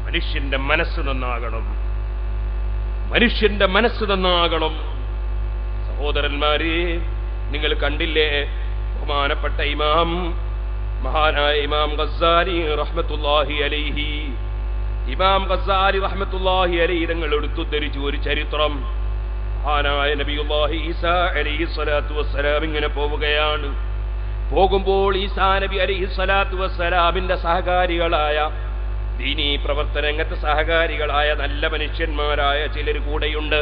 മനുഷ്യന്റെ മനസ്സ് നന്നാകണം, മനുഷ്യന്റെ മനസ്സ് നന്നാകണം. സഹോദരന്മാരെ, നിങ്ങൾ കണ്ടില്ലേ, ബഹുമാനപ്പെട്ട മഹാനായ ഇമാം ഗസ്സാലി റഹ്മത്തുള്ളാഹി അലൈഹി, ഇമാം ഗസ്സാലി റഹ്മത്തുള്ളാഹി അലൈഹി തങ്ങൾ എടുത്തുദ്ധരിച്ച ഒരു ചരിത്രം. മഹാനായ നബിയുല്ലാഹി ഈസാ അലൈഹി സ്വലാത്തു വസ്സലാം ഇങ്ങനെ പോവുകയാണ്. പോകുമ്പോൾ ഈസാ നബി അലൈഹി സ്വലാത്തു വസ്സലാമിന്റെ സഹകാരികളായ, ദീനീ പ്രവർത്തനരംഗത്ത് സഹകാരികളായ നല്ല മനുഷ്യന്മാരായ ചിലർ കൂടെയുണ്ട്.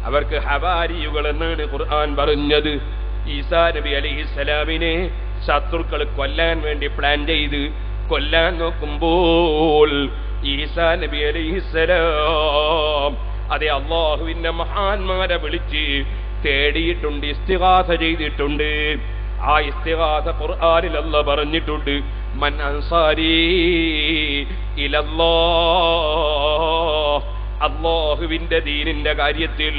അവർക്ക് ഹവാരിയുകൾ എന്നാണ് ഖുർആൻ പറഞ്ഞത്. ഈസാ നബി അലൈഹിസ്സലാമിനെ ശത്രുക്കൾ കൊല്ലാൻ വേണ്ടി പ്ലാൻ ചെയ്ത് കൊല്ലാൻ നോക്കുമ്പോൾ ഈസാ നബി അലൈഹിസ്സലാം അതെ അല്ലാഹുവിന്റെ മഹാന്മാരെ വിളിച്ച് തേടിയിട്ടുണ്ട്, ഇസ്തിഗാസ ചെയ്തിട്ടുണ്ട്. ആ ഇസ്തിഗാസ ഖുർആനിൽ അല്ലാഹ് പറഞ്ഞിട്ടുണ്ട്, മൻ അൻസാരി ഇലല്ലാഹ്, അല്ലാഹുവിന്റെ ദീനിന്റെ കാര്യത്തിൽ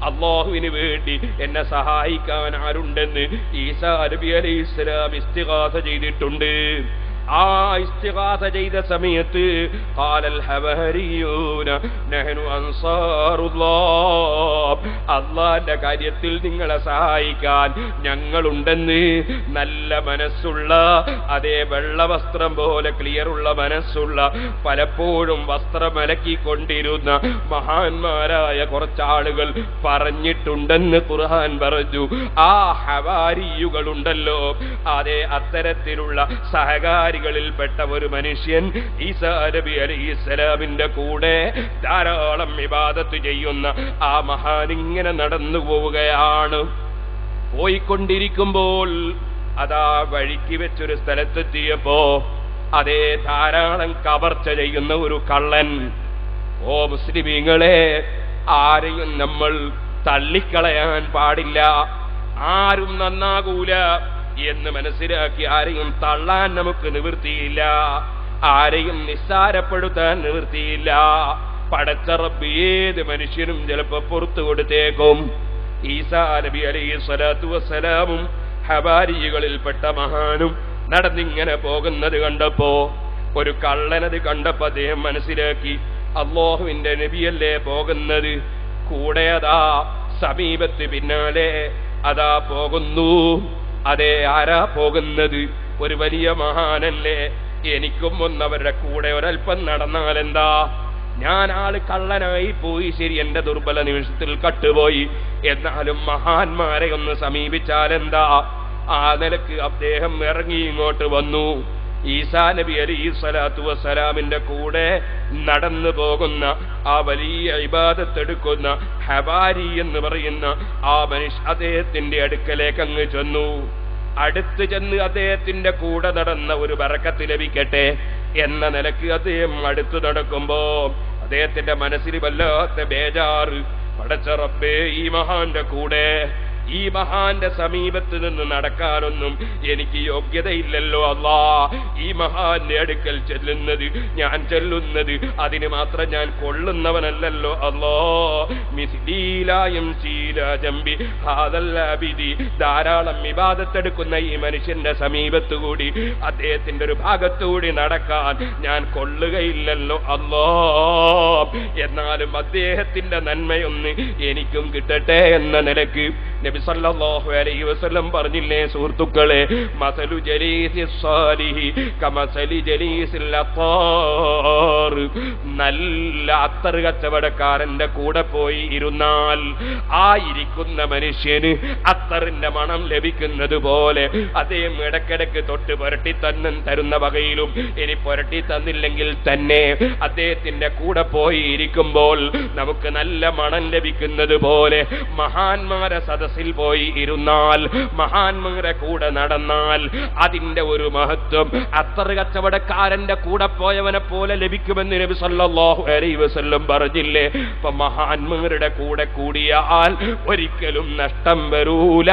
അല്ലാഹുവിന് വേണ്ടി എന്നെ സഹായിക്കാൻ ആരുണ്ടെന്ന് ഈസാ നബി അലൈഹിസ്സലാം ഇസ്തിഗാസ ചെയ്തിട്ടുണ്ട്. ആ ഇസ്തിഗാസ ചെയ്ത സമയത്ത് ഖാലൽ ഹവാരിയൂന നഹ്നു അൻസാറുല്ലാഹ്, അല്ലാഹുവിന്റെ കാര്യത്തിൽ നിങ്ങളെ സഹായിക്കാൻ ഞങ്ങളുണ്ടെന്ന് നല്ല മനസ്സുള്ള, അതേ വെള്ള വസ്ത്രം പോലെ ക്ലിയറുള്ള മനസ്സുള്ള, പലപ്പോഴും വസ്ത്രമലക്കിക്കൊണ്ടിരുന്ന മഹാന്മാരായ കുറച്ചാളുകൾ പറഞ്ഞിട്ടുണ്ടെന്ന് ഖുർആൻ പറഞ്ഞു. ആ ഹവാരിയുകളുണ്ടല്ലോ, അതേ അത്തരത്തിലുള്ള സഹകാരികളിൽപ്പെട്ട ഒരു മനുഷ്യൻ ഈസാ നബി അലൈഹിസ്സലാമിന്റെ കൂടെ ധാരാളം ഇബാദത്ത് ചെയ്യുന്ന ആ മഹാനിങ്ങനെ നടന്നു പോവുകയാണ്. പോയിക്കൊണ്ടിരിക്കുമ്പോൾ അതാ വഴിക്ക് വെച്ചൊരു സ്ഥലത്തെത്തിയപ്പോ അതേ ധാരാളം കവർച്ച ചെയ്യുന്ന ഒരു കള്ളൻ. ഓ മുസ്ലിമീങ്ങളെ, ആരെയും നമ്മൾ തള്ളിക്കളയാൻ പാടില്ല, ആരും നന്നാകൂല എന്ന് മനസ്സിലാക്കി ആരെയും തള്ളാൻ നമുക്ക് നിവൃത്തിയില്ല, ആരെയും നിസ്സാരപ്പെടുത്താൻ നിവൃത്തിയില്ല. പടച്ച റബ്ബ് ഏത് മനുഷ്യനും ചിലപ്പോ പുറത്തു കൊടുത്തേക്കും. ഈസാ നബി അലൈഹി സ്വലാത്തു വസ്സലാമും ഹവാരികളിൽപ്പെട്ട മഹാനും നടന്നിങ്ങനെ പോകുന്നത് കണ്ടപ്പോ, ഒരു കള്ളനത് കണ്ടപ്പോ അദ്ദേഹം മനസ്സിലാക്കി, അല്ലാഹുവിന്റെ നബിയല്ലേ പോകുന്നത്, കൂടെ അതാ സമീപത്ത് പിന്നാലെ അതാ പോകുന്നു. അതെ, ആരാ പോകുന്നത്? ഒരു വലിയ മഹാനല്ലേ. എനിക്കും ഒന്നവരുടെ കൂടെ ഒരൽപ്പം നടന്നാലെന്താ? ഞാൻ ആള് കള്ളനായി പോയി, ശരി, എന്റെ ദുർബല നിമിഷത്തിൽ കട്ടുപോയി, എന്നാലും മഹാന്മാരെ ഒന്ന് സമീപിച്ചാലെന്താ? ആ നിലക്ക് അദ്ദേഹം ഇറങ്ങി ഇങ്ങോട്ട് വന്നു. ഈസാ നബി അലൈഹി സ്വലാത്തു വസ്സലാമിന്റെ കൂടെ നടന്നു പോകുന്ന ആ വലിയ ഇബാദത്തെടുക്കുന്ന ഹവാരി എന്ന് പറയുന്ന ആ മനുഷ്യ അദ്ദേഹത്തിന്റെ അടുക്കലേക്ക് അങ്ങ് ചെന്നു. അടുത്ത് ചെന്ന് അദ്ദേഹത്തിന്റെ കൂടെ നടന്ന ഒരു ബറക്കത്ത് ലഭിക്കട്ടെ എന്ന നിലക്ക് അദ്ദേഹം അടുത്തു നടക്കുമ്പോ അദ്ദേഹത്തിന്റെ മനസ്സിൽ വല്ലാത്ത ബേജാറ്. പടച്ച റബ്ബേ, ഈ മഹാന്റെ കൂടെ, ഈ മഹാന്റെ സമീപത്ത് നിന്ന് നടക്കാനൊന്നും എനിക്ക് യോഗ്യതയില്ലല്ലോ അല്ലാ. ഈ മഹാന്റെ അടുക്കൽ ചെല്ലുന്നത്, ഞാൻ ചെല്ലുന്നത് അതിന് മാത്രം ഞാൻ കൊള്ളുന്നവനല്ലല്ലോ അല്ലാ. മിസ്ലീലായും ശീലജംബി ഹാദല്ലാബിദി, ധാരാളം വിവാദത്തെടുക്കുന്ന ഈ മനുഷ്യന്റെ സമീപത്ത് കൂടി, അദ്ദേഹത്തിന്റെ ഒരു ഭാഗത്തുകൂടി നടക്കാൻ ഞാൻ കൊള്ളുകയില്ലല്ലോ അല്ലാ. എന്നാലും അദ്ദേഹത്തിന്റെ നന്മയൊന്ന് എനിക്കും കിട്ടട്ടെ എന്ന നിലക്ക് നബി സല്ലല്ലാഹു അലൈഹി വസല്ലം പറഞ്ഞില്ലേ സുഹൃത്തുക്കളെ, മസലു ജലീസി സ്വാലിഹി കമസലി ജലീസിൽ അത്താർ, നല്ല അത്തർ കച്ചവടക്കാരന്റെ കൂടെ പോയി ഇരുന്നാൽ ആ ഇരിക്കുന്ന മനുഷ്യന് അത്തറിന്റെ മണം ലഭിക്കുന്നത് പോലെ അദ്ദേഹം ഇടക്കിടക്ക് തൊട്ട് പുരട്ടി തരുന്ന വകയിലും, ഇനി പുരട്ടി തന്നില്ലെങ്കിൽ തന്നെ അദ്ദേഹത്തിന്റെ കൂടെ പോയി ഇരിക്കുമ്പോൾ നമുക്ക് നല്ല മണം ലഭിക്കുന്നത് പോലെ മഹാന്മാരെ സദസ്സിൽ പോയി ഇരുന്നാൽ, മഹാന്മാരെ കൂടെ നടന്നാൽ അതിന്റെ ഒരു മഹത്വം അത്തർ കച്ചവടക്കാരന്റെ കൂടെ പോയവനെ പോലെ ലഭിക്കുമെന്ന് നബി സല്ലല്ലാഹു അലൈഹി വസല്ലം പറഞ്ഞില്ലേ. അപ്പൊ മഹാന്മാരുടെ കൂടെ കൂടിയാൽ ഒരിക്കലും നഷ്ടം വരൂല.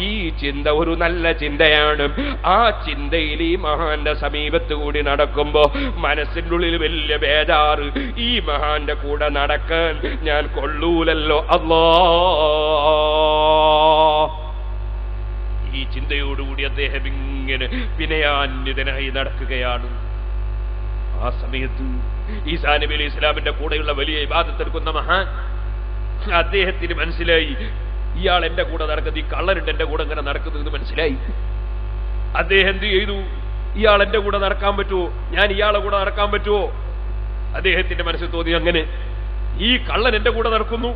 ഈ ചിന്ത ഒരു നല്ല ചിന്തയാണ്. ആ ചിന്തയിൽ ഈ മഹാന്റെ സമീപത്ത് കൂടി നടക്കുമ്പോ മനസ്സിന്റെ ഉള്ളിൽ വലിയ ബേജാറ്, ഈ മഹാന്റെ കൂടെ നടക്കാൻ ഞാൻ കൊള്ളൂലല്ലോ അല്ലാ. ഈ ചിന്തയോടുകൂടി അദ്ദേഹം ഇങ്ങനെ വിനയാന്വിതനായി നടക്കുകയാണ്. ആ സമയത്ത് ഈസാ നബി അലൈഹി ഇസ്ലാമിന്റെ കൂടെയുള്ള വലിയ ഇബാദത്ത് എടുക്കുന്ന മഹാൻ, അദ്ദേഹത്തിന് മനസ്സിലായി ഇയാൾ എന്റെ കൂടെ നടക്കുന്നത്, ഈ കള്ളനുണ്ട് എന്റെ കൂടെ ഇങ്ങനെ നടക്കുന്നത് മനസ്സിലായി. അദ്ദേഹം എന്ത് ചെയ്തു? ഇയാൾ എന്റെ കൂടെ നടക്കാൻ പറ്റുമോ, ഞാൻ ഇയാളെ കൂടെ നടക്കാൻ പറ്റുമോ? അദ്ദേഹത്തിന്റെ മനസ്സിൽ തോന്നി, അങ്ങനെ ഈ കള്ളൻ എന്റെ കൂടെ നടക്കുന്നു,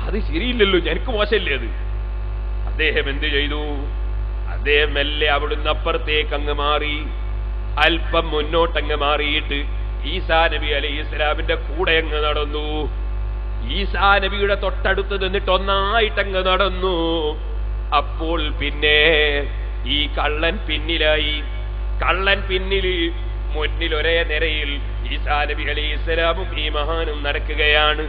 അത് ശരിയില്ലല്ലോ, എനിക്ക് മോശമല്ലേ അത്. അദ്ദേഹം എന്ത് ചെയ്തു? അദ്ദേഹം മെല്ലെ അവിടുന്ന് അപ്പുറത്തേക്ക് അങ്ങ് മാറി, അല്പം മുന്നോട്ടങ്ങ് മാറിയിട്ട് ഈസാ നബി അലൈഹി ഇസ്ലാമിന്റെ കൂടെ അങ്ങ് നടന്നു. ഈസാ നബിയുടെ തൊട്ടടുത്ത് നിന്നിട്ട് ഒന്നായിട്ടങ്ങ് നടന്നു. അപ്പോൾ പിന്നെ ഈ കള്ളൻ പിന്നിലായി. കള്ളൻ പിന്നിൽ, മുന്നിൽ ഒരേ നിരയിൽ ഈസാ നബി അലൈഹി ഇസ്ലാമും ഈ മഹാനും നടക്കുകയാണ്.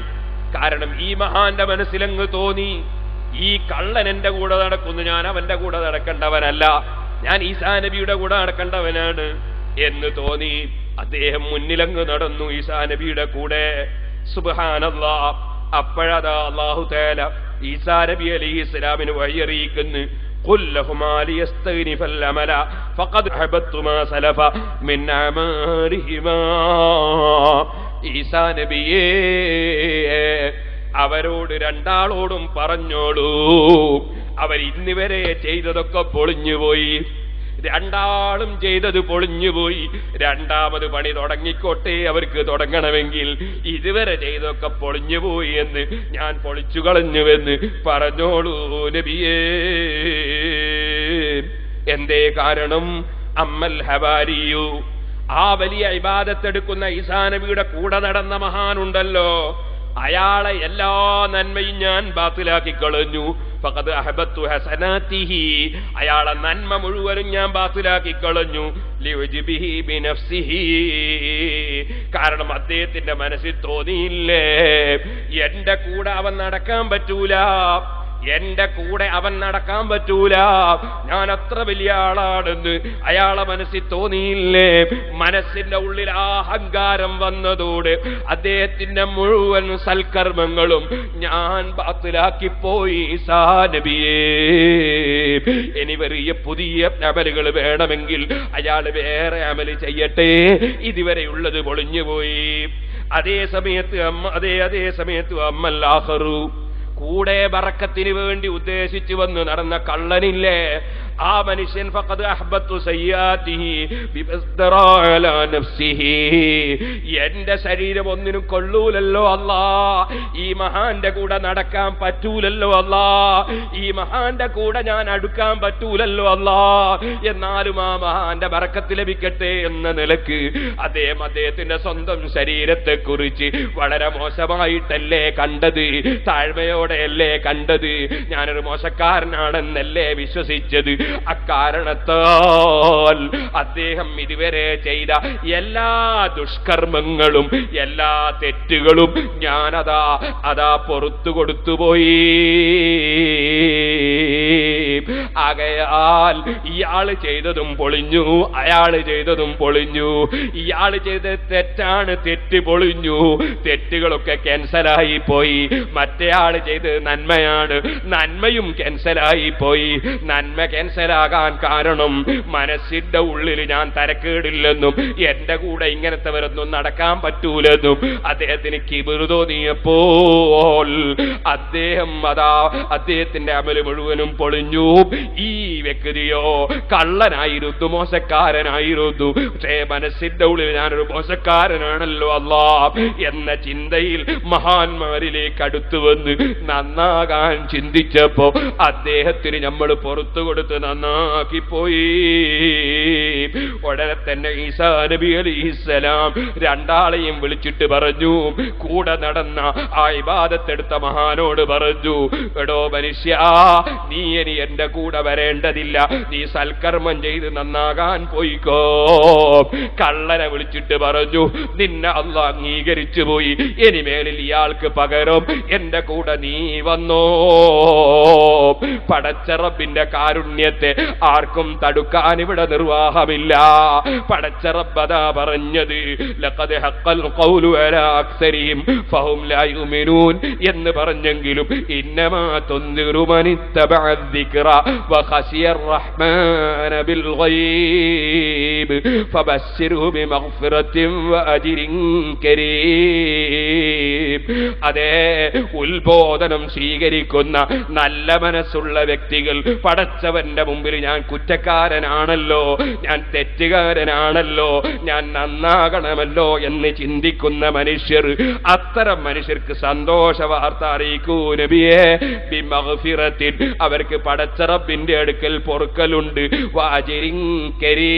കാരണം ഈ മഹാന്റെ മനസ്സിലങ്ങ് തോന്നി, ഈ കള്ളൻ എന്റെ കൂടെ നടക്കുന്നു, ഞാൻ അവന്റെ കൂടെ നടക്കേണ്ടവനല്ല, ഞാൻ ഈസാ നബിയുടെ കൂടെ നടക്കേണ്ടവനാണ് എന്ന് തോന്നി. അദ്ദേഹം മുന്നിലങ്ങ് നടന്നു ഈസാ നബിയുടെ കൂടെ. സുബ്ഹാനല്ലാഹ്. അപ്പോഴതാ അല്ലാഹു തആല ഈസാ നബി അലൈഹി ഇസ്ലാമിന് വഴിയറിയിക്കുന്നു, قل لهما ليستغنفا الأمل فقد حبطت ما سلف من أعمالهما. ഈസാ നബിയേ, അവരോട് രണ്ടാളോടും പറഞ്ഞോളൂ, അവർ ഇന്നുവരെ ചെയ്തതൊക്കെ പൊളിഞ്ഞുപോയി, രണ്ടാളും ചെയ്തത് പൊളിഞ്ഞുപോയി, രണ്ടാമത് പണി തുടങ്ങിക്കോട്ടെ അവർക്ക് തുടങ്ങണമെങ്കിൽ, ഇതുവരെ ചെയ്തൊക്കെ പൊളിഞ്ഞുപോയി എന്ന് ഞാൻ പൊളിച്ചു കളഞ്ഞുവെന്ന് പറഞ്ഞോളൂ നബിയേ. എന്തേ കാരണം? അമ്മൽ ഹവാരിയു, ആ വലിയ ഇബാദത്തെടുക്കുന്ന ഈസാ നബിയുടെ കൂടെ നടന്ന മഹാനുണ്ടല്ലോ, അയാളെ എല്ലാ നന്മയും ഞാൻ ബാത്തിലാക്കി കളഞ്ഞു. ഫഖദ് അഹബത്തു ഹസനാതിഹി, അയാളെ നന്മ മുഴുവനും ഞാൻ ബാത്തിലാക്കി കളഞ്ഞു. ലിയുജ്ബിഹി ബിനഫ്സിഹി, കാരണം അദ്ദേഹത്തിന്റെ മനസ്സിൽ തോന്നിയില്ലേ എന്റെ കൂടെ അവൻ നടക്കാൻ പറ്റൂല, എന്റെ കൂടെ അവൻ നടക്കാൻ പറ്റൂല, ഞാൻ അത്ര വലിയ ആളാണെന്ന് അയാളെ മനസ്സിൽ തോന്നിയില്ലേ? മനസ്സിന്റെ ഉള്ളിൽ ആ അഹങ്കാരം വന്നതോടെ അദ്ദേഹത്തിന്റെ മുഴുവൻ സൽക്കർമ്മങ്ങളും ഞാൻ ബാത്തിലാക്കിപ്പോയി ഈസാ നബിയേ. ഇനി വലിയ പുതിയ അമലുകൾ വേണമെങ്കിൽ അയാൾ വേറെ അമല് ചെയ്യട്ടെ, ഇതുവരെയുള്ളത് പൊളിഞ്ഞുപോയി. അതേ സമയത്ത് അമ്മൽ ആഖറു, കൂടെ ബറക്കത്തിന് വേണ്ടി ഉദ്ദേശിച്ചു വന്ന് നടന്ന കള്ളനില്ലേ, ആ മനുഷ്യൻ ഫഖദ് അഹ്ബത്തു സയ്യാതിഹി ബിസ്തറാ അലാ നഫ്സിഹി, എന്റെ ശരീരം ഒന്നിനും കൊള്ളൂലല്ലോ അല്ലാ, ഈ മഹാന്റെ കൂടെ നടക്കാൻ പറ്റൂലല്ലോ അല്ലാ, ഈ മഹാന്റെ കൂടെ ഞാൻ അടുക്കാൻ പറ്റൂലല്ലോ അല്ലാ, എന്നാലും ആ മഹാന്റെ ബറക്കത്ത് ലഭിക്കട്ടെ എന്ന നിലക്ക് അദ്ദേഹത്തിന്റെ സ്വന്തം ശരീരത്തെ കുറിച്ച് വളരെ മോശമായിട്ടല്ലേ കണ്ടത്, താഴ്മയോടെയല്ലേ കണ്ടത്, ഞാനൊരു മോശക്കാരനാണെന്നല്ലേ വിശ്വസിച്ചത്. അക്കാരണത്താൽ അദ്ദേഹം ഇതുവരെ ചെയ്ത എല്ലാ ദുഷ്കർമ്മങ്ങളും എല്ലാ തെറ്റുകളും ഞാനതാ പുറത്തു കൊടുത്തുപോയി. ആകയാൽ ഇയാള് ചെയ്തതും പൊളിഞ്ഞു, അയാള് ചെയ്തതും പൊളിഞ്ഞു. ഇയാള് ചെയ്ത തെറ്റാണ്, തെറ്റ് പൊളിഞ്ഞു, തെറ്റുകളൊക്കെ ക്യാൻസലായി പോയി. മറ്റേയാള് ചെയ്തത് നന്മയാണ്, നന്മയും ക്യാൻസലായി പോയി. നന്മ ക്യാൻസലാകാൻ കാരണം മനസ്സിന്റെ ഉള്ളിൽ ഞാൻ തരക്കേടില്ലെന്നും എന്റെ കൂടെ ഇങ്ങനത്തെവരൊന്നും നടക്കാൻ പറ്റൂലെന്നും അദ്ദേഹത്തിന് കിബിറ് തോന്നിയപ്പോൾ അദ്ദേഹത്തിന്റെ അമല് മുഴുവനും പൊളിഞ്ഞു. ഈ വ്യക്തിയോ കള്ളനായിരുന്നു, മോശക്കാരനായിരുന്നു, പക്ഷേ മനസ്സിന്റെ ഉള്ളിൽ ഞാനൊരു മോശക്കാരനാണല്ലോ അല്ലാ എന്ന ചിന്തയിൽ മഹാന്മാരിലേക്ക് അടുത്തു വന്ന് നന്നാകാൻ ചിന്തിച്ചപ്പോ അദ്ദേഹത്തിന് നമ്മൾ പുറത്തു കൊടുത്ത് നന്നാക്കിപ്പോയി. ഉടനെ തന്നെ ഈസാ നബി അലൈഹിസ്സലാം രണ്ടാളെയും വിളിച്ചിട്ട് പറഞ്ഞു, കൂടെ നടന്ന ആ ഇബാദത്തെടുത്ത മഹാനോട് പറഞ്ഞു, എടോ മനുഷ്യ, നീ ഇനി എന്റെ കൂടെ വരേണ്ടതില്ല, നീ സൽക്കർമ്മം ചെയ്ത് നന്നാകാൻ പോയിക്കോ. കള്ളനെ വിളിച്ചിട്ട് പറഞ്ഞു, നിന്നെ അല്ലാഹ് അംഗീകരിച്ചു പോയി, ഇനി മേലിൽ ഇയാൾക്ക് പകരം എന്റെ കൂടെ നീ വന്നോ. പടച്ച റബ്ബിന്റെ കാരുണ്യത്തെ ആർക്കും തടുക്കാൻ ഇവിടെ നിർവാഹമില്ല. പടച്ച റബ്ബ് പറഞ്ഞത് ലഖദ് ഹഖൽ ഖൗലു അലാ അക്സരിഹിം ഫഹും ലാ യുമിനൂൻ എന്ന് പറഞ്ഞെങ്കിലും ഇന്നമാ തുൻദിറു മനിത്തബഅ الذിക്റ വഖശിയർ റഹ്മാന ബിൽ ഗൈബ് ഫബശ്ശിർഹു ബിമഗ്ഫിറത്തിൻ വഅജ്രിൻ കരീം. അതേ, ഉത്ബോധനം സ്വീകരിക്കുന്ന നല്ല മനസ്സുള്ള വ്യക്തികൾ, പടച്ചവന്റെ മുമ്പിൽ ഞാൻ കുറ്റക്കാരനാണല്ലോ, ഞാൻ തെറ്റുകാരനാണല്ലോ, ഞാൻ നന്നാകണമല്ലോ എന്ന് ചിന്തിക്കുന്ന മനുഷ്യർ, അത്തരം മനുഷ്യർക്ക് സന്തോഷ വാർത്ത അറിയിക്കൂ നബിയേ. ബിമഗ്ഫിറത്തിൻ, അവർക്ക് പടച്ച റബ്ബിന്റെ അടുക്കൽ പൊറുക്കലുണ്ട്. വഅജ്രിൻ കരീം,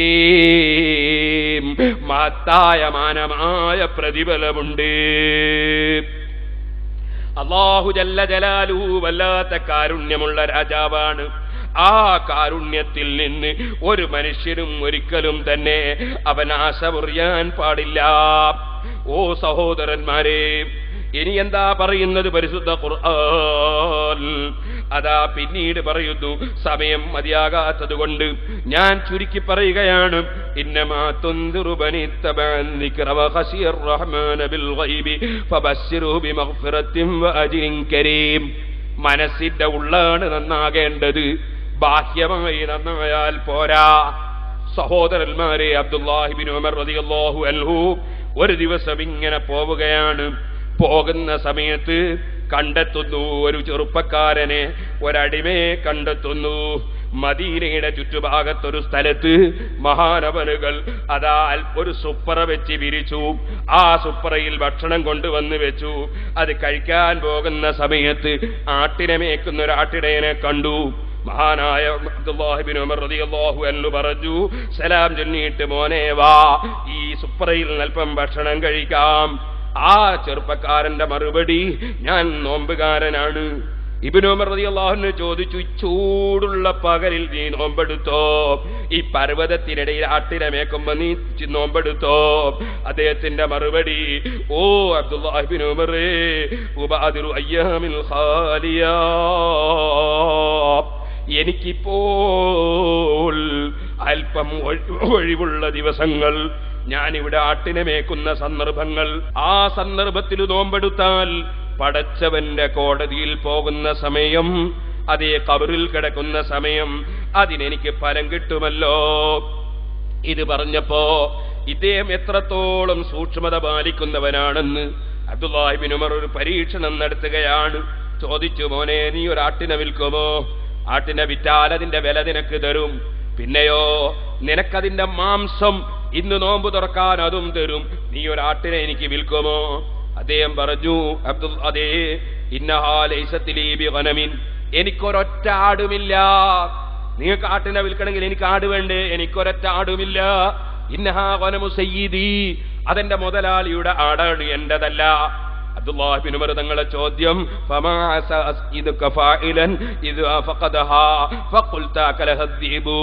മഹത്തായ മാനമായ പ്രതിഫലമുണ്ട്. അല്ലാഹു ജല്ല ജലാലുഹു വല്ലാത്ത കാരുണ്യമുള്ള രാജാവാണ്. ആ കാരുണ്യത്തിൽ നിന്ന് ഒരു മനുഷ്യനും ഒരിക്കലും തന്നെ അവൻ ആശ മുറിയാൻ പാടില്ല. ഓ സഹോദരന്മാരെ, ഇനി എന്താ പറയുന്നത് പരിശുദ്ധ ഖുർആൻ? അതാ പിന്നീട് പറയുന്നു. സമയം മതിയാകാത്തത് കൊണ്ട് ഞാൻ ചുരുക്കി പറയുകയാണ്. ഇന്നമാ തുൻദിറു ബനിത്തബഅൻ ദിക്റ വഖശിയർ റഹ്മാന ബിൽ ഗൈബി ഫബശ്ശിർഹു ബിമഗ്ഫിറത്തിൻ വഅജ്രിൻ കരീം. മനസ്സിന്റെ ഉള്ളാണ് നന്നാകേണ്ടത്, ബാഹ്യമായി നന്നായാൽ പോരാ. സഹോദരന്മാരെ, അബ്ദുല്ലാഹി ഇബ്നു ഉമർ റളിയല്ലാഹു അൻഹു ഒരു ദിവസം ഇങ്ങനെ പോവുകയാണ്. പോകുന്ന സമയത്ത് കണ്ടെത്തുന്നു ഒരു ചെറുപ്പക്കാരനെ, ഒരടിമയെ കണ്ടെത്തുന്നു. മദീനയുടെ ചുറ്റുഭാഗത്തൊരു സ്ഥലത്ത് മഹാനവനുകൾ അതാ ഒരു സുപ്പറ വെച്ച് വിരിച്ചു. ആ സുപ്പറയിൽ ഭക്ഷണം കൊണ്ടുവന്ന് വെച്ചു. അത് കഴിക്കാൻ പോകുന്ന സമയത്ത് ആട്ടിനെ മേക്കുന്ന ഒരു ആട്ടിടയനെ കണ്ടു. മഹാനായ അബ്ദുല്ലാഹി ഇബ്നു ഉമർ റളിയല്ലാഹു അൻഹു പറഞ്ഞു, സലാം ചൊല്ലിയിട്ട് മോനെ വാ, ഈ സുപ്പറയിൽ അല്പം ഭക്ഷണം കഴിക്കാം. ആ ചെറുപ്പക്കാരന്റെ മറുപടി, ഞാൻ നോമ്പുകാരനാണ്. ഇബ്നു ഉമർ റളിയല്ലാഹു അൻഹു ചോദിച്ചു, ചൂടുള്ള പകലിൽ നീ നോമ്പെടുത്തോ? ഈ പർവ്വതത്തിനിടയിൽ ആട്ടിനെ മേക്കുമ്പോ നീ നോമ്പെടുത്തോ? അദ്ദേഹത്തിന്റെ മറുപടി, ഓ അബ്ദുല്ലാഹി ഇബ്നു ഉമർ, ഉബാദിറു അയ്യാമിൽ ഖാലിയാ, എനിക്കിപ്പോൾ അല്പം ഒഴിവുള്ള ദിവസങ്ങൾ, ഞാനിവിടെ ആട്ടിനെ മേക്കുന്ന സന്ദർഭങ്ങൾ, ആ സന്ദർഭത്തിൽ നോമ്പെടുത്താൽ പടച്ചവന്റെ കോടതിയിൽ പോകുന്ന സമയം, അതേ ഖബറിൽ കിടക്കുന്ന സമയം, അതിനെനിക്ക് ഫലം കിട്ടുമല്ലോ. ഇത് പറഞ്ഞപ്പോ ഇദ്ദേഹം എത്രത്തോളം സൂക്ഷ്മത പാലിക്കുന്നവനാണെന്ന് അബ്ദുല്ലാഹി ഇബ്നു ഉമർ ഒരു പരീക്ഷണം നടത്തുകയാണ്. ചോദിച്ചു, മോനെ നീ ഒരു ആട്ടിനെ വിൽക്കുമോ? ആട്ടിനെ വിറ്റാൽ അതിന്റെ വില നിനക്ക് തരും. പിന്നെയോ നിനക്കതിന്റെ മാംസം ഇന്ന് നോമ്പ് തുറക്കാൻ അതും തരും. നീ ഒരു ആട്ടിനെ എനിക്ക് വിൽക്കുമോ? അദ്ദേഹം പറഞ്ഞു, അതേ, ഇന്നഹാ ലൈസത് ലീ ബിഗനമിൻ, എനിക്കൊരൊറ്റ ആടുമില്ല. നിങ്ങൾക്ക് ആട്ടിനെ വിൽക്കണമെങ്കിൽ എനിക്ക് ആട് വേണ്ടേ? എനിക്കൊരൊറ്റ ആടുമില്ല. ഇന്നഹാ ഗനമു സയ്യിദി, അതെന്റെ മുതലാളിയുടെ ആടാണ്, എന്റേതല്ല. അബ്ദുല്ലാഹി ഇബ്നു ഉമർ തങ്ങളുടെ ചോദ്യം, ഫമാ അസ്ഇദുക ഫാഇലൻ ഇദാ ഫഖദഹാ ഫഖുൽത കലഹദ്ദീബു,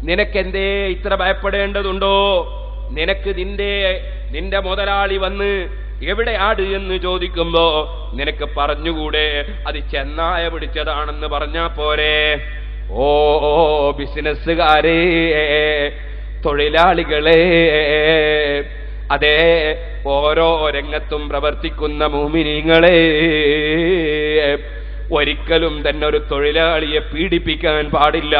നിനക്കെന്തേ ഇത്ര ഭയപ്പെടേണ്ടതുണ്ടോ? നിനക്ക് നിന്റെ മുതലാളി വന്ന് എവിടെ ആട് എന്ന് ചോദിക്കുമ്പോ നിനക്ക് പറഞ്ഞുകൂടെ അത് ചെന്നായ പിടിച്ചതാണെന്ന് പറഞ്ഞാ പോരെ? ഓ ബിസിനസ്സുകാരെ, തൊഴിലാളികളെ, അതേ ഓരോ രംഗത്തും പ്രവർത്തിക്കുന്ന മുഅ്മിനീങ്ങളെ, ഒരിക്കലും തന്നെ ഒരു തൊഴിലാളിയെ പീഡിപ്പിക്കാൻ പാടില്ല.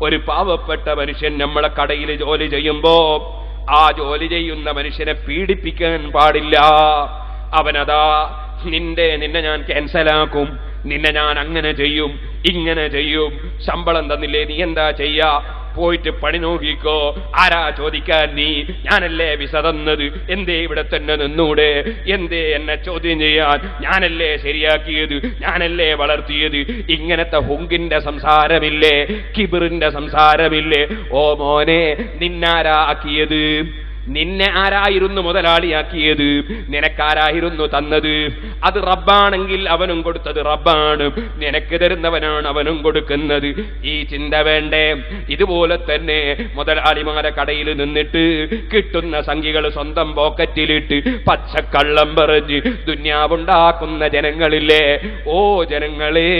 ഒരു പാവപ്പെട്ട മനുഷ്യൻ നമ്മളെ കടയിൽ ജോലി ചെയ്യുമ്പോ ആ ജോലി ചെയ്യുന്ന മനുഷ്യനെ പീഡിപ്പിക്കാൻ പാടില്ല. അവനതാ നിന്നെ ഞാൻ ക്യാൻസലാക്കും, നിന്നെ ഞാൻ അങ്ങനെ ചെയ്യും, ഇങ്ങനെ ചെയ്യും, ശമ്പളം തന്നില്ലേ നീ എന്താ ചെയ്യാ, പോയിട്ട് പണി നോക്കിക്കോ, ആരാ ചോദിക്കാൻ നീ, ഞാനല്ലേ വിസ തന്നത്, എന്തേ ഇവിടെ തന്നെ നിന്നൂടെ, എന്തേ എന്നെ ചോദ്യം ചെയ്യാൻ, ഞാനല്ലേ ശരിയാക്കിയത്, ഞാനല്ലേ വളർത്തിയത്, ഇങ്ങനത്തെ ഹുങ്കിന്റെ സംസാരമില്ലേ, കിബിറിന്റെ സംസാരമില്ലേ? ഓ മോനെ, നിന്നാരാക്കിയത്? നിന്നെ ആരായിരുന്നു മുതലാളിയാക്കിയത്? നിനക്കാരായിരുന്നു തന്നത്? അത് റബ്ബാണെങ്കിൽ അവനും കൊടുത്തത് റബ്ബാണ്, നിനക്ക് തരുന്നവനാണ് അവനും കൊടുക്കുന്നത്. ഈ ചിന്ത വേണ്ടേ? ഇതുപോലെ തന്നെ മുതലാളിമാരെ കടയിൽ നിന്നിട്ട് കിട്ടുന്ന സംഖ്യകൾ സ്വന്തം പോക്കറ്റിലിട്ട് പച്ചക്കള്ളം പറഞ്ഞ് ദുന്യാവുണ്ടാക്കുന്ന ജനങ്ങളില്ലേ? ഓ ജനങ്ങളെ,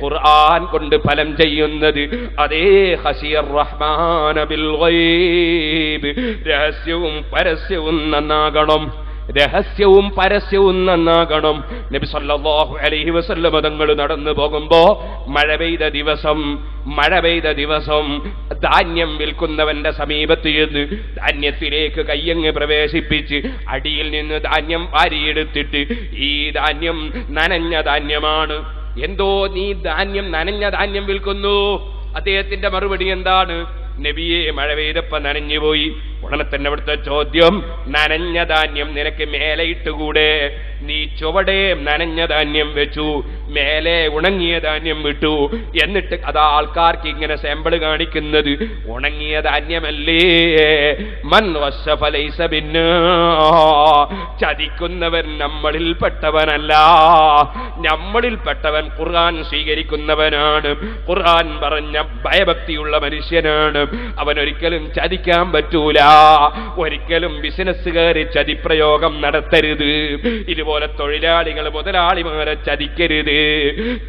ഖുർആൻ കൊണ്ട് ഫലം ചെയ്യുന്നത് അതേ ഖശിയർ റഹ്മാന ബിൽ ഗൈബ്. രഹസ്യവും പരസ്യവും നന്നാകണം, രഹസ്യവും പരസ്യവും നന്നാകണം. നബി സല്ലല്ലാഹു അലൈഹി വസല്ലം തങ്ങൾ നടന്നു പോകുമ്പോ മഴ പെയ്ത ദിവസം ധാന്യം വിൽക്കുന്നവന്റെ സമീപത്ത് ചെന്ന് ധാന്യത്തിലേക്ക് കയ്യങ്ങ് പ്രവേശിപ്പിച്ച് അടിയിൽ നിന്ന് ധാന്യം വാരിയെടുത്തിട്ട്, ഈ ധാന്യം നനഞ്ഞ ധാന്യമാണ്, എന്തോ നീ നനഞ്ഞ ധാന്യം വിൽക്കുന്നു. അദ്ദേഹത്തിന്റെ മറുപടി എന്താണ്? നബിയെ, മഴ പെയ്തപ്പോ നനഞ്ഞുപോയി. ഉടനെ തന്നെ അവിടുത്തെ ചോദ്യം, നനഞ്ഞ ധാന്യം നിനക്ക് മേലെ ഇട്ടുകൂടെ? നീ ചുവടെ നനഞ്ഞ ധാന്യം വെച്ചു, മേലെ ഉണങ്ങിയ ധാന്യം വിട്ടു. എന്നിട്ട് അതാ ആൾക്കാർക്ക് ഇങ്ങനെ സാമ്പിള് കാണിക്കുന്നത് ഉണങ്ങിയ ധാന്യമല്ലേ. മൻ വശഫ ലൈസ ബിന്നാ, ചതിക്കുന്നവൻ നമ്മളിൽപ്പെട്ടവനല്ല. നമ്മളിൽപ്പെട്ടവൻ ഖുർആൻ സ്വീകരിക്കുന്നവനാണ്, ഖുർആൻ പറഞ്ഞ ഭയഭക്തിയുള്ള മനുഷ്യനാണ്. അവനൊരിക്കലും ചതിക്കാൻ പറ്റൂല. ഒരിക്കലും ബിസിനസ്സുകാര് ചതിപ്രയോഗം നടത്തരുത്. ഇതുപോലെ തൊഴിലാളികൾ മുതലാളിമാരെ ചതിക്കരുത്.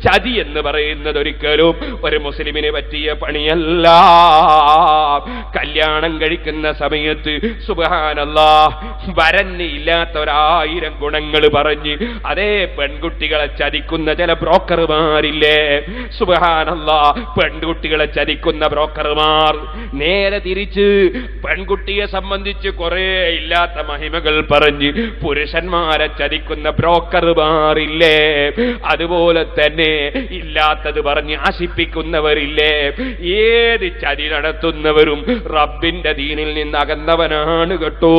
ചതി എന്ന് പറയുന്നത് ഒരിക്കലും ഒരു മുസ്ലിമിന് പറ്റിയ പണിയല്ല. കല്യാണം കഴിക്കുന്ന സമയത്ത് സുബ്ഹാനല്ലാഹ് വരന് ഇല്ലാത്ത 1000 ഗുണങ്ങൾ പറഞ്ഞ് അതേ പെൺകുട്ടികളെ ചതിക്കുന്ന ചില ബ്രോക്കർമാരില്ലേ? സുബ്ഹാനല്ലാഹ്, പെൺകുട്ടികളെ ചതിക്കുന്ന ബ്രോക്കർമാർ. നേരെ തിരിച്ച് പെൺകുട്ടിയെ സംബന്ധിച്ച് കുറെ ഇല്ലാത്ത മഹിമകൾ പറഞ്ഞ് പുരുഷന്മാരെ ചതിക്കുന്ന ബ്രോക്കർമാരില്ലേ? അതുപോലെ തന്നെ ഇല്ലാത്തത് പറഞ്ഞ് ആശിപ്പിക്കുന്നവരില്ലേ? ഏത് ചതി നടത്തുന്നവരും റബ്ബിന്റെ ദീനിൽ നിന്ന് അകന്നവനാണ് കേട്ടോ.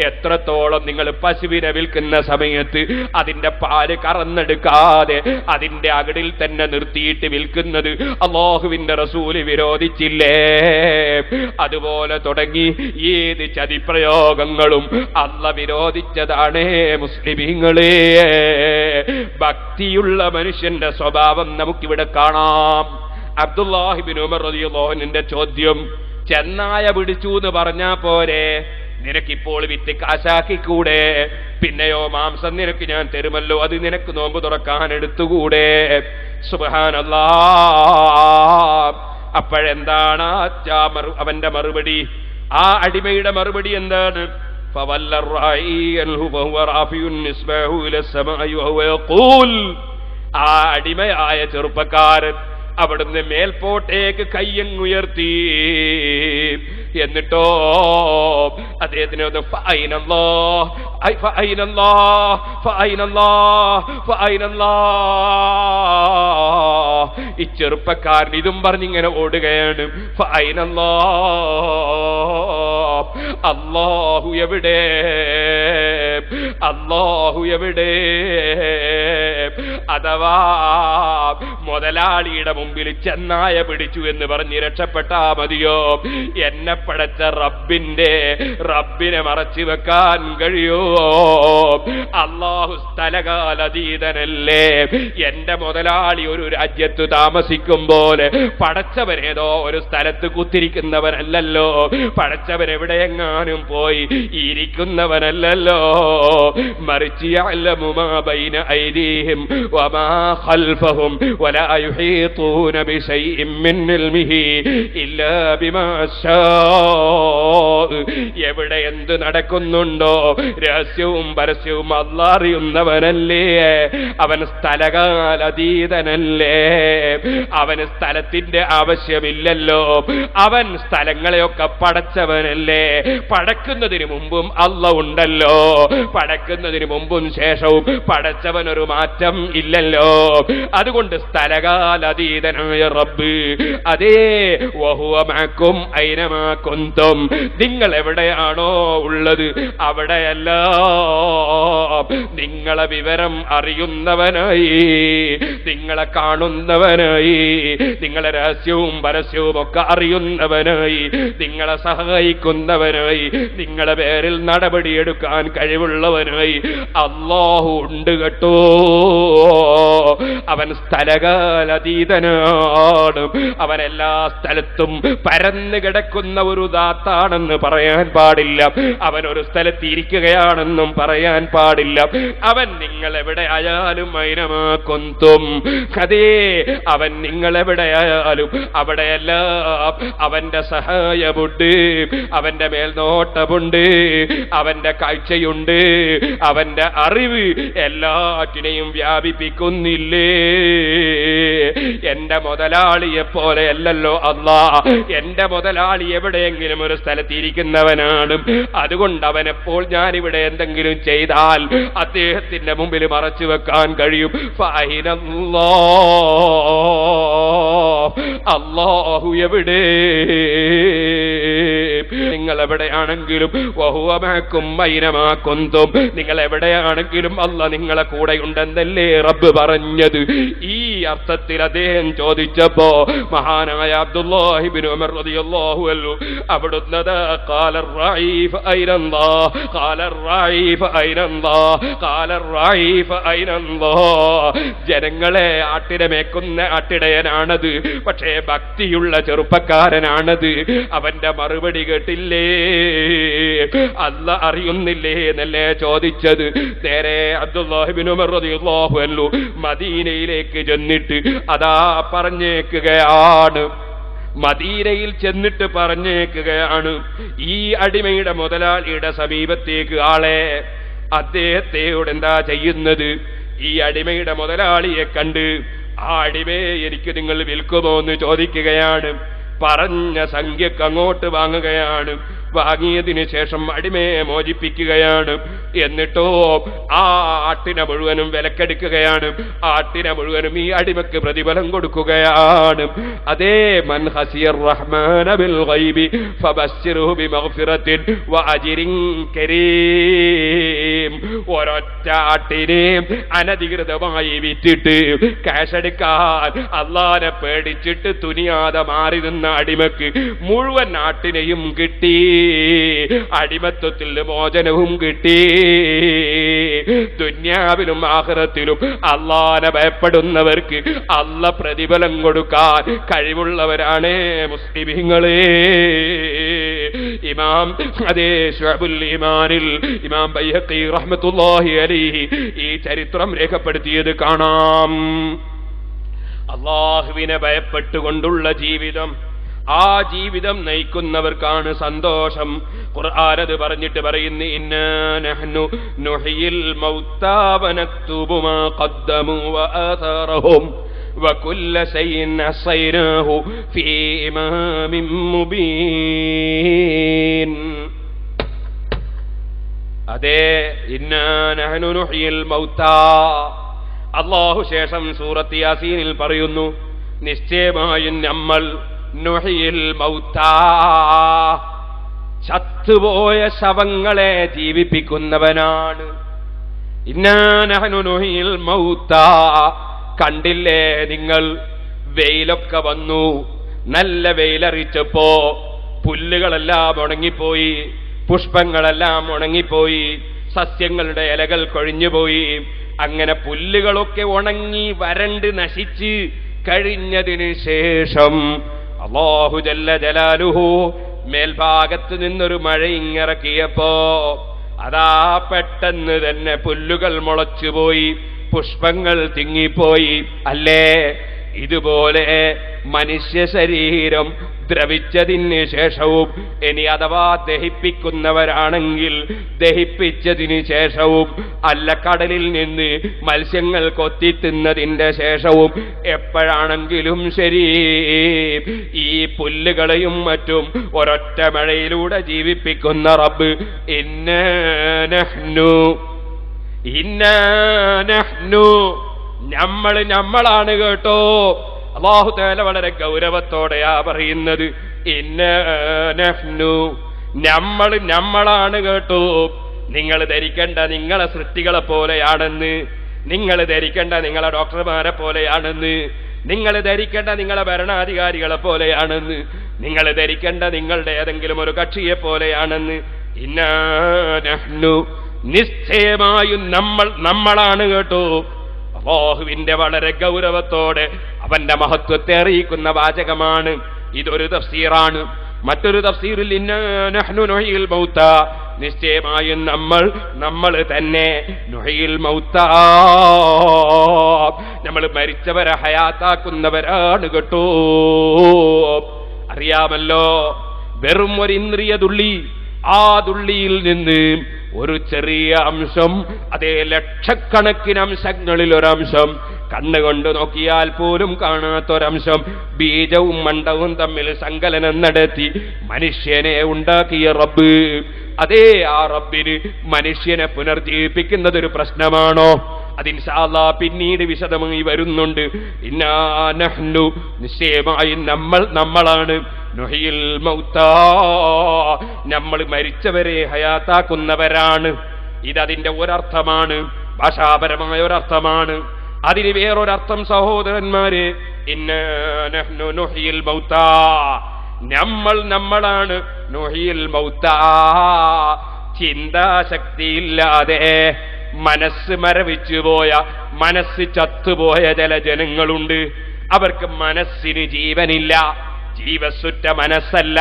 എത്രത്തോളം നിങ്ങൾ പശുവിനെ വിൽക്കുന്ന സമയത്ത് അതിന്റെ പാല് കറന്നെടുക്കാതെ അതിന്റെ അകടിൽ തന്നെ നിർത്തിയിട്ട് വിൽക്കുന്നത് അല്ലാഹുവിന്റെ റസൂല് വിരോധിച്ചില്ലേ? അതുപോലെ തുടങ്ങി ഏത് ചതിപ്രയോഗങ്ങളും അല്ലാഹ് വിരോധിച്ചതാണ്. മുസ്ലിമീങ്ങളെ, ഭക്തിയുള്ള മനുഷ്യന്റെ സ്വഭാവം നമുക്കിവിടെ കാണാം. അബ്ദുല്ലാഹി ഇബ്നു ഉമർ റളിയല്ലാഹു അൻഹുവിന്റെ ചോദ്യം, ചെന്നായ പിടിച്ചു എന്ന് പറഞ്ഞാ പോരെ, നിനക്കിപ്പോൾ വിറ്റ് കാശാക്കിക്കൂടെ? പിന്നെയോ മാംസം നിനക്ക് ഞാൻ തരുമല്ലോ, അത് നിനക്ക് നോമ്പ് തുറക്കാൻ എടുത്തുകൂടെ? സുബ്ഹാനല്ലാഹ്. അപ്പോഴെന്താണ് അവന്റെ മറുപടി? ആ അടിമയുടെ മറുപടി എന്താണ്? ആ അടിമയായ ചെറുപ്പക്കാരൻ അവിടുന്ന് മേൽപോട്ടേക്ക് കയ്യങ്ങുയർത്തി. എന്നിട്ടോ അദ്ദേഹത്തിന് ഈ ചെറുപ്പക്കാരൻ ഇതും പറഞ്ഞിങ്ങനെ ഓടുകയാണ്. അല്ലാഹു എവിടെ? അല്ലാഹു എവിടെ? അഥവാ മുതലാളിയുടെ മുമ്പിൽ ചെന്നായ പിടിച്ചു എന്ന് പറഞ്ഞ് രക്ഷപ്പെട്ടാ മതിയോ? എന്നെ പടച്ച റബ്ബിനെ മറച്ചു വെക്കാൻ കഴിയോ? അല്ലാഹു സ്ഥലകാലതീതനല്ലേ? എന്റെ മുതലാളി ഒരു രാജ്യത്ത് താമസിക്കുമ്പോൾ പടച്ചവനേതോ ഒരു സ്ഥലത്ത് കുത്തിരിക്കുന്നവനല്ലല്ലോ. പടച്ചവൻ എവിടെയെങ്ങാനും പോയി ഇരിക്കുന്നവനല്ലല്ലോ. മറിച്ച് യഅലമു മാ ബൈന ഐദീഹിം വമാ ഖൽഫഹും വലാ യുഹീതൂന ബിശൈഇൻ മിൻ ഇൽമിഹി ഇല്ലാ ബിമാ ശാ. എവിടെ എന്ത് നടക്കുന്നുണ്ടോ രഹസ്യവും പരസ്യവും അല്ലാഹ് അറിയുന്നവനല്ലേ? അവൻ സ്ഥലകാലതീതനല്ലേ? അവന് സ്ഥലത്തിന്റെ ആവശ്യമില്ലല്ലോ. അവൻ സ്ഥലങ്ങളെയൊക്കെ പടച്ചവനല്ലേ? പടക്കുന്നതിന് മുമ്പും അല്ലാഹ് ഉണ്ടല്ലോ. പടക്കുന്നതിന് മുമ്പും ശേഷവും പടച്ചവനൊരു മാറ്റം ഇല്ലല്ലോ. അതുകൊണ്ട് സ്ഥല സ്ഥലകാലതീതനായ റബ്ബ്, അതേ വഹുവ മഅക്കും ഐനമാ കുന്തും, നിങ്ങൾ എവിടെയാണോ ഉള്ളത് അവിടെയെല്ലാം നിങ്ങളെ വിവരം അറിയുന്നവനായി, നിങ്ങളെ കാണുന്നവനായി, നിങ്ങളെ രഹസ്യവും പരസ്യവും ഒക്കെ അറിയുന്നവനായി, നിങ്ങളെ സഹായിക്കുന്നവനായി, നിങ്ങളെ പേരിൽ നടപടിയെടുക്കാൻ കഴിവുള്ളവനായി അല്ലാഹു ഉണ്ട് കേട്ടോ. അവൻ സ്ഥലകാലതീതനാണ്. അവൻ എല്ലാ സ്ഥലത്തും പരന്നു കിടക്കുന്ന ഒരു ദാത്താണെന്ന് പറയാൻ പാടില്ല. അവൻ ഒരു സ്ഥലത്ത് ഇരിക്കുകയാണെന്നും പറയാൻ പാടില്ല. അവൻ നിങ്ങൾ എവിടെ ആയാലും ഐനമാ കുന്തും, അതേ അവൻ നിങ്ങൾ എവിടെയായാലും അവിടെയെല്ലാം അവന്റെ സഹായമുണ്ട്, അവന്റെ മേൽനോട്ടമുണ്ട്, അവന്റെ കാഴ്ചയുണ്ട്, അവന്റെ അറിവ് എല്ലാറ്റിനെയും വ്യാപിപ്പിക്കുന്നില്ലേ. എന്റെ മുതലാളിയെ പോലെ അല്ലല്ലോ അല്ലാഹ്. എന്റെ മുതലാളി എവിടെയെങ്കിലും ഒരു സ്ഥലത്തിരിക്കുന്നവനാണ്. അതുകൊണ്ട് അവനെപ്പോൾ ഞാനിവിടെ എന്തെങ്കിലും ചെയ്താൽ അദ്ദേഹത്തിന്റെ മുമ്പിൽ മറച്ചു വെക്കാൻ കഴിയും. അല്ലാഹു എവിടെ? നിങ്ങൾ എവിടെയാണെങ്കിലും വഹുവ മഅക്കും ഐനമാ കുന്തും, നിങ്ങൾ എവിടെയാണെങ്കിലും അല്ലാഹ് നിങ്ങളെ കൂടെയുണ്ടെന്നല്ലേ റബ്ബ് പറഞ്ഞത്. ഈ അർത്ഥത്തിൽ അദ്ദേഹം ചോദിച്ചപ്പോ മഹാനായ അബ്ദുല്ലാഹി ഇബ്നു ഉമർ റളിയല്ലാഹു അൻഹു അവിടുന്ന് ഖാല റഈഫ് ഐനല്ലാഹ്, ഖാല റഈഫ് ഐനല്ലാഹ്, ഖാല റഈഫ് ഐനല്ലാഹ്. ജനങ്ങളെ ആട്ടിനെ മേക്കുന്ന ആട്ടിടയനാണത്, പക്ഷേ ഭക്തിയുള്ള ചെറുപ്പക്കാരനാണത്. അവന്റെ മറുപടി കേട്ടില്ലേ? അല്ലാഹ് അറിയുന്നില്ലേ എന്നല്ലേ ചോദിച്ചത്. നേരെ അബ്ദുല്ലാഹി ഇബ്നു ഉമർ റളിയല്ലാഹു അൻഹു മദീനയിലേക്ക് ചെന്നിട്ട് അതാ പറഞ്ഞേക്കുകയാണ്, മദീനയിൽ ചെന്നിട്ട് പറഞ്ഞേക്കുകയാണ്, ഈ അടിമയുടെ മുതലാളിയുടെ സമീപത്തേക്ക് ആളെ അദ്ദേഹത്തോട് എന്താ ചെയ്യുന്നത്? ഈ അടിമയുടെ മുതലാളിയെ കണ്ട് ആ അടിമയെ എനിക്ക് നിങ്ങൾ വിൽക്കുമോ എന്ന് ചോദിക്കുകയാണ്. പറഞ്ഞ സംഖ്യക്ക് അങ്ങോട്ട് വാങ്ങുകയാണ്. വാങ്ങിയതിനു ശേഷം അടിമയെ മോചിപ്പിക്കുകയാണ്. എന്നിട്ടോ ആ ആട്ടിനെ മുഴുവനും വിലക്കെടുക്കുകയാണ്. ആട്ടിനെ മുഴുവനും ഈ അടിമക്ക് പ്രതിഫലം കൊടുക്കുകയാണ്. അതേ മൻ ഖസിയർ റഹ്മാന ബിൽ ഗൈബി ഫബശ്ശിർഹു ബിമഗ്ഫിറത്തിൻ വഅജ്രിൻ കരീം. ഒരൊറ്റ ആട്ടിനെ അനധികൃതമായി വിറ്റിട്ട് കാശെടുക്കാൻ അല്ലാഹുവിനെ പേടിച്ചിട്ട് തുനിയാതെ മാറി നിന്ന അടിമക്ക് മുഴുവൻ ആട്ടിനെയും കിട്ടി, അടിമത്വത്തിൽ മോചനവും കിട്ടി. ദുനിയാവിലും ആഖിറത്തിലും അല്ലാഹുവിനെ ഭയപ്പെടുന്നവർക്ക് അല്ലാഹ് പ്രതിഫലം കൊടുക്കാൻ കഴിവുള്ളവരാണ് മുസ്ലിമീങ്ങളെ. ഇമാം അതേ ശുഅബുൽ ഈമാനിൽ ഇമാം ബൈഹഖി റഹ്മത്തുള്ളാഹി അലൈഹി ഈ ചരിത്രം രേഖപ്പെടുത്തിയത് കാണാം. അല്ലാഹുവിനെ ഭയപ്പെട്ടുകൊണ്ടുള്ള ജീവിതം, ആ ജീവിതം നയിക്കുന്നവർക്കാണ് സന്തോഷം. ഖുർആൻ അത് പറഞ്ഞിട്ട് പറയുന്നു, ഇന്നാ നഹ്നു നുഹ്യിൽ മൗതാ വനക്തുബു മാ ഖദ്ദമു വആഥാറഹും വകുല്ല ശൈഇൻ അഹ്സൈനാഹു ഫീ ഇമാമിൻ മുബീൻ. അതേ ഇന്നാ നഹ്നു നുഹ്യിൽ മൗതാ, അല്ലാഹു ശേഷം സൂറത്ത് യാസീനിൽ പറയുന്നു, നിശ്ചയമായും നമ്മൾ നുഹ്യിൽ മൗതാ, ചത്തുപോയ ശവങ്ങളെ ജീവിപ്പിക്കുന്നവനാണ്. ഇന്നാ നഹ്നു നുഹ്യിൽ മൗതാ. കണ്ടില്ലേ നിങ്ങൾ, വെയിലൊക്കെ വന്നു, നല്ല വെയിലറിച്ചപ്പോ പുല്ലുകളെല്ലാം ഉണങ്ങിപ്പോയി, പുഷ്പങ്ങളെല്ലാം ഉണങ്ങിപ്പോയി, സസ്യങ്ങളുടെ ഇലകൾ കൊഴിഞ്ഞുപോയി. അങ്ങനെ പുല്ലുകളൊക്കെ ഉണങ്ങി വരണ്ട് നശിച്ച് കഴിഞ്ഞതിന് ശേഷം അല്ലാഹു ജല്ല ജലാലുഹു മേൽഭാഗത്ത് നിന്നൊരു മഴ ഇങ്ങിറക്കിയപ്പോ അതാ പെട്ടെന്ന് തന്നെ പുല്ലുകൾ മുളച്ചുപോയി, പുഷ്പങ്ങൾ തിങ്ങിപ്പോയി. അല്ലേ? ഇതുപോലെ മനുഷ്യ ശരീരം ദ്രവിച്ചതിന് ശേഷവും, ഇനി അഥവാ ദഹിപ്പിക്കുന്നവരാണെങ്കിൽ ദഹിപ്പിച്ചതിന് ശേഷവും, അല്ല കടലിൽ നിന്ന് മത്സ്യങ്ങൾ കൊത്തിത്തിന്നതിന്റെ ശേഷവും, എപ്പോഴാണെങ്കിലും ശരി ഈ പുല്ലുകളെയും മറ്റും ഒരൊറ്റ മഴയിലൂടെ ജീവിപ്പിക്കുന്ന റബ്ബ് ഇന്നാ നഹ്നു നമ്മളാണ് കേട്ടോ. അല്ലാഹു തആല വളരെ ഗൗരവത്തോടെയാ പറയുന്നത്. നമ്മളാണ് കേട്ടോ. നിങ്ങൾ ധരിക്കേണ്ട നിങ്ങളെ സൃഷ്ടികളെ പോലെയാണെന്ന്, നിങ്ങൾ ധരിക്കേണ്ട നിങ്ങളെ ഡോക്ടർമാരെ പോലെയാണെന്ന്, നിങ്ങൾ ധരിക്കേണ്ട നിങ്ങളെ ഭരണാധികാരികളെ പോലെയാണെന്ന്, നിങ്ങൾ ധരിക്കേണ്ട നിങ്ങളുടെ ഏതെങ്കിലും ഒരു കക്ഷിയെ പോലെയാണെന്ന്. നിശ്ചയമായും നമ്മളാണ് കേട്ടോ. അല്ലാഹുവിന്റെ വളരെ ഗൗരവത്തോടെ അവന്റെ മഹത്വത്തെ അറിയിക്കുന്ന വാചകമാണ്. ഇതൊരു തഫ്സീറാണ്. മറ്റൊരു തഫ്സീറിൽ നഹ്നു നുഹ്യിൽ മൗത, നിശ്ചയമായും നമ്മൾ തന്നെ നുഹ്യിൽ മൗത, നമ്മൾ മരിച്ചവരെ ഹയാത്താക്കുന്നവരാണ് കേട്ടോ. അറിയാമല്ലോ, വെറും ഒരു ഇന്ദ്രിയ തുള്ളി, ആ തുള്ളിയിൽ നിന്ന് ഒരു ചെറിയ അംശം, അതേ ലക്ഷക്കണക്കിന് അംശങ്ങളിൽ ഒരംശം, കണ്ണുകൊണ്ട് നോക്കിയാൽ പോലും കാണാത്തൊരംശം, ബീജവും മണ്ഡവും തമ്മിൽ സങ്കലനം നടത്തി മനുഷ്യനെ ഉണ്ടാക്കിയ റബ്ബ്, അതേ ആ റബ്ബിന് മനുഷ്യനെ പുനർജീവിപ്പിക്കുന്നത് ഒരു പ്രശ്നമാണോ? അത് ഇൻഷാ അല്ലാഹ് പിന്നീട് വിശദമായി വരുന്നുണ്ട്. ഇന്നാ നഹ്നു, നിശ്ചയമായി നമ്മളാണ്, നുഹ്യിൽ മൗതാ, നമ്മൾ മരിച്ചവരെ ഹയാത്താക്കുന്നവരാണ്. ഇതതിന്റെ ഒരർത്ഥമാണ്, ഭാഷാപരമായ ഒരർത്ഥമാണ്. അതിന് വേറൊരർത്ഥം സഹോദരന്മാരെ, ഇന്നാ നഹ്നു നുഹ്യിൽ മൗതാ, നമ്മളാണ് നുഹ്യിൽ മൗതാ. ചിന്താശക്തിയില്ലാതെ മനസ്സ് മരവിച്ചുപോയ, മനസ്സ് ചത്തുപോയ ചില ജനങ്ങളുണ്ട്. അവർക്ക് മനസ്സിന് ജീവനില്ല, ജീവസുറ്റ മനസ്സല്ല,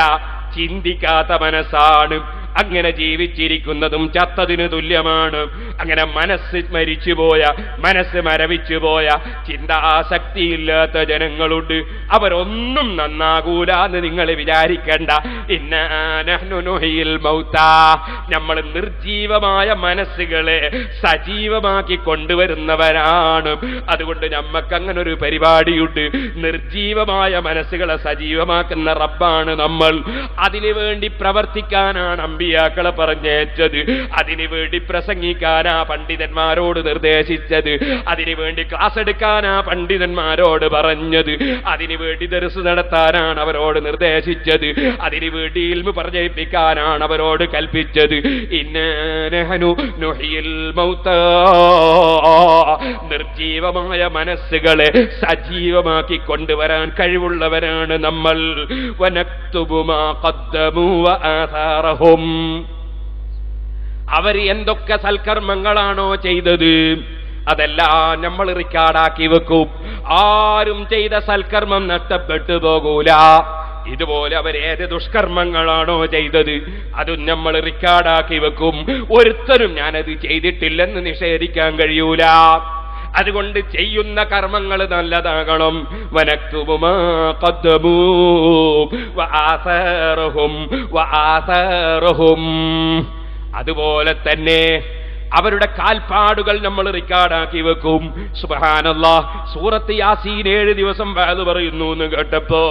ചിന്തിക്കാത്ത മനസ്സാണ്. അങ്ങനെ ജീവിച്ചിരിക്കുന്നതും ചത്തതിന് തുല്യമാണ്. അങ്ങനെ മനസ്സ് മരിച്ചുപോയ, മനസ്സ് മരവിച്ചുപോയ, ചിന്താശക്തിയില്ലാത്ത ജനങ്ങളുണ്ട്. അവരൊന്നും നന്നാകൂല എന്ന് നിങ്ങൾ വിചാരിക്കണ്ട. ഇന്നാ നഹ്നു നുഹ്യിൽ മൗതാ, നമ്മൾ നിർജീവമായ മനസ്സുകളെ സജീവമാക്കി കൊണ്ടുവരുന്നവരാണ്. അതുകൊണ്ട് നമ്മക്ക് അങ്ങനെ ഒരു പരിപാടിയുണ്ട്. നിർജീവമായ മനസ്സുകളെ സജീവമാക്കുന്ന റബ്ബാണ് നമ്മൾ. അതിനു വേണ്ടി പ്രവർത്തിക്കാനാണ് അമ്പിയാക്കളെ പറഞ്ഞയച്ചത്. അതിനുവേണ്ടി പ്രസംഗിക്കാനാ പണ്ഡിതന്മാരോട് നിർദ്ദേശിച്ചത്. അതിനുവേണ്ടി ക്ലാസ് എടുക്കാനാ പണ്ഡിതന്മാരോട് പറഞ്ഞത്. അതിനുവേണ്ടി ദർസ് നടത്താനാണ് അവരോട് നിർദ്ദേശിച്ചത്. അതിനുവേണ്ടി ഇൽമു പറഞ്ഞേൽപ്പിക്കാനാണ് അവരോട് കൽപ്പിച്ചത്. ഇന്നാ നഹ്നു നുഹ്യിൽ മൗതാ, നിർജീവമായ മനസ്സുകളെ സജീവമാക്കി കൊണ്ടുവരാൻ കഴിവുള്ളവരാണ് നമ്മൾ. വനക്തുബു മാ ഖദ്ദമു വആഥാറഹും, അവർ എന്തൊക്കെ സൽക്കർമ്മങ്ങളാണോ ചെയ്തത് അതെല്ലാം നമ്മൾ റിക്കാർഡാക്കി വെക്കും. ആരും ചെയ്ത സൽക്കർമ്മം നഷ്ടപ്പെട്ടു പോകൂല. ഇതുപോലെ അവരേത് ദുഷ്കർമ്മങ്ങളാണോ ചെയ്തത് അതും നമ്മൾ റിക്കാർഡാക്കി വെക്കും. ഒരുത്തരും ഞാനത് ചെയ്തിട്ടില്ലെന്ന് നിഷേധിക്കാൻ കഴിയൂല. അതുകൊണ്ട് ചെയ്യുന്ന കർമ്മങ്ങൾ നല്ലതാകണം. വനക്തുബു മാ ഖദ്ദമൂ വആസാറഹും, അതുപോലെ തന്നെ അവരുടെ കാൽപ്പാടുകൾ നമ്മൾ റിക്കാർഡാക്കി വെക്കും. സുബ്ഹാനല്ലാഹ്, സൂറത്ത് യാസീൻ 7 ദിവസം വഅദ് പറയുന്നു എന്ന് കേട്ടപ്പോ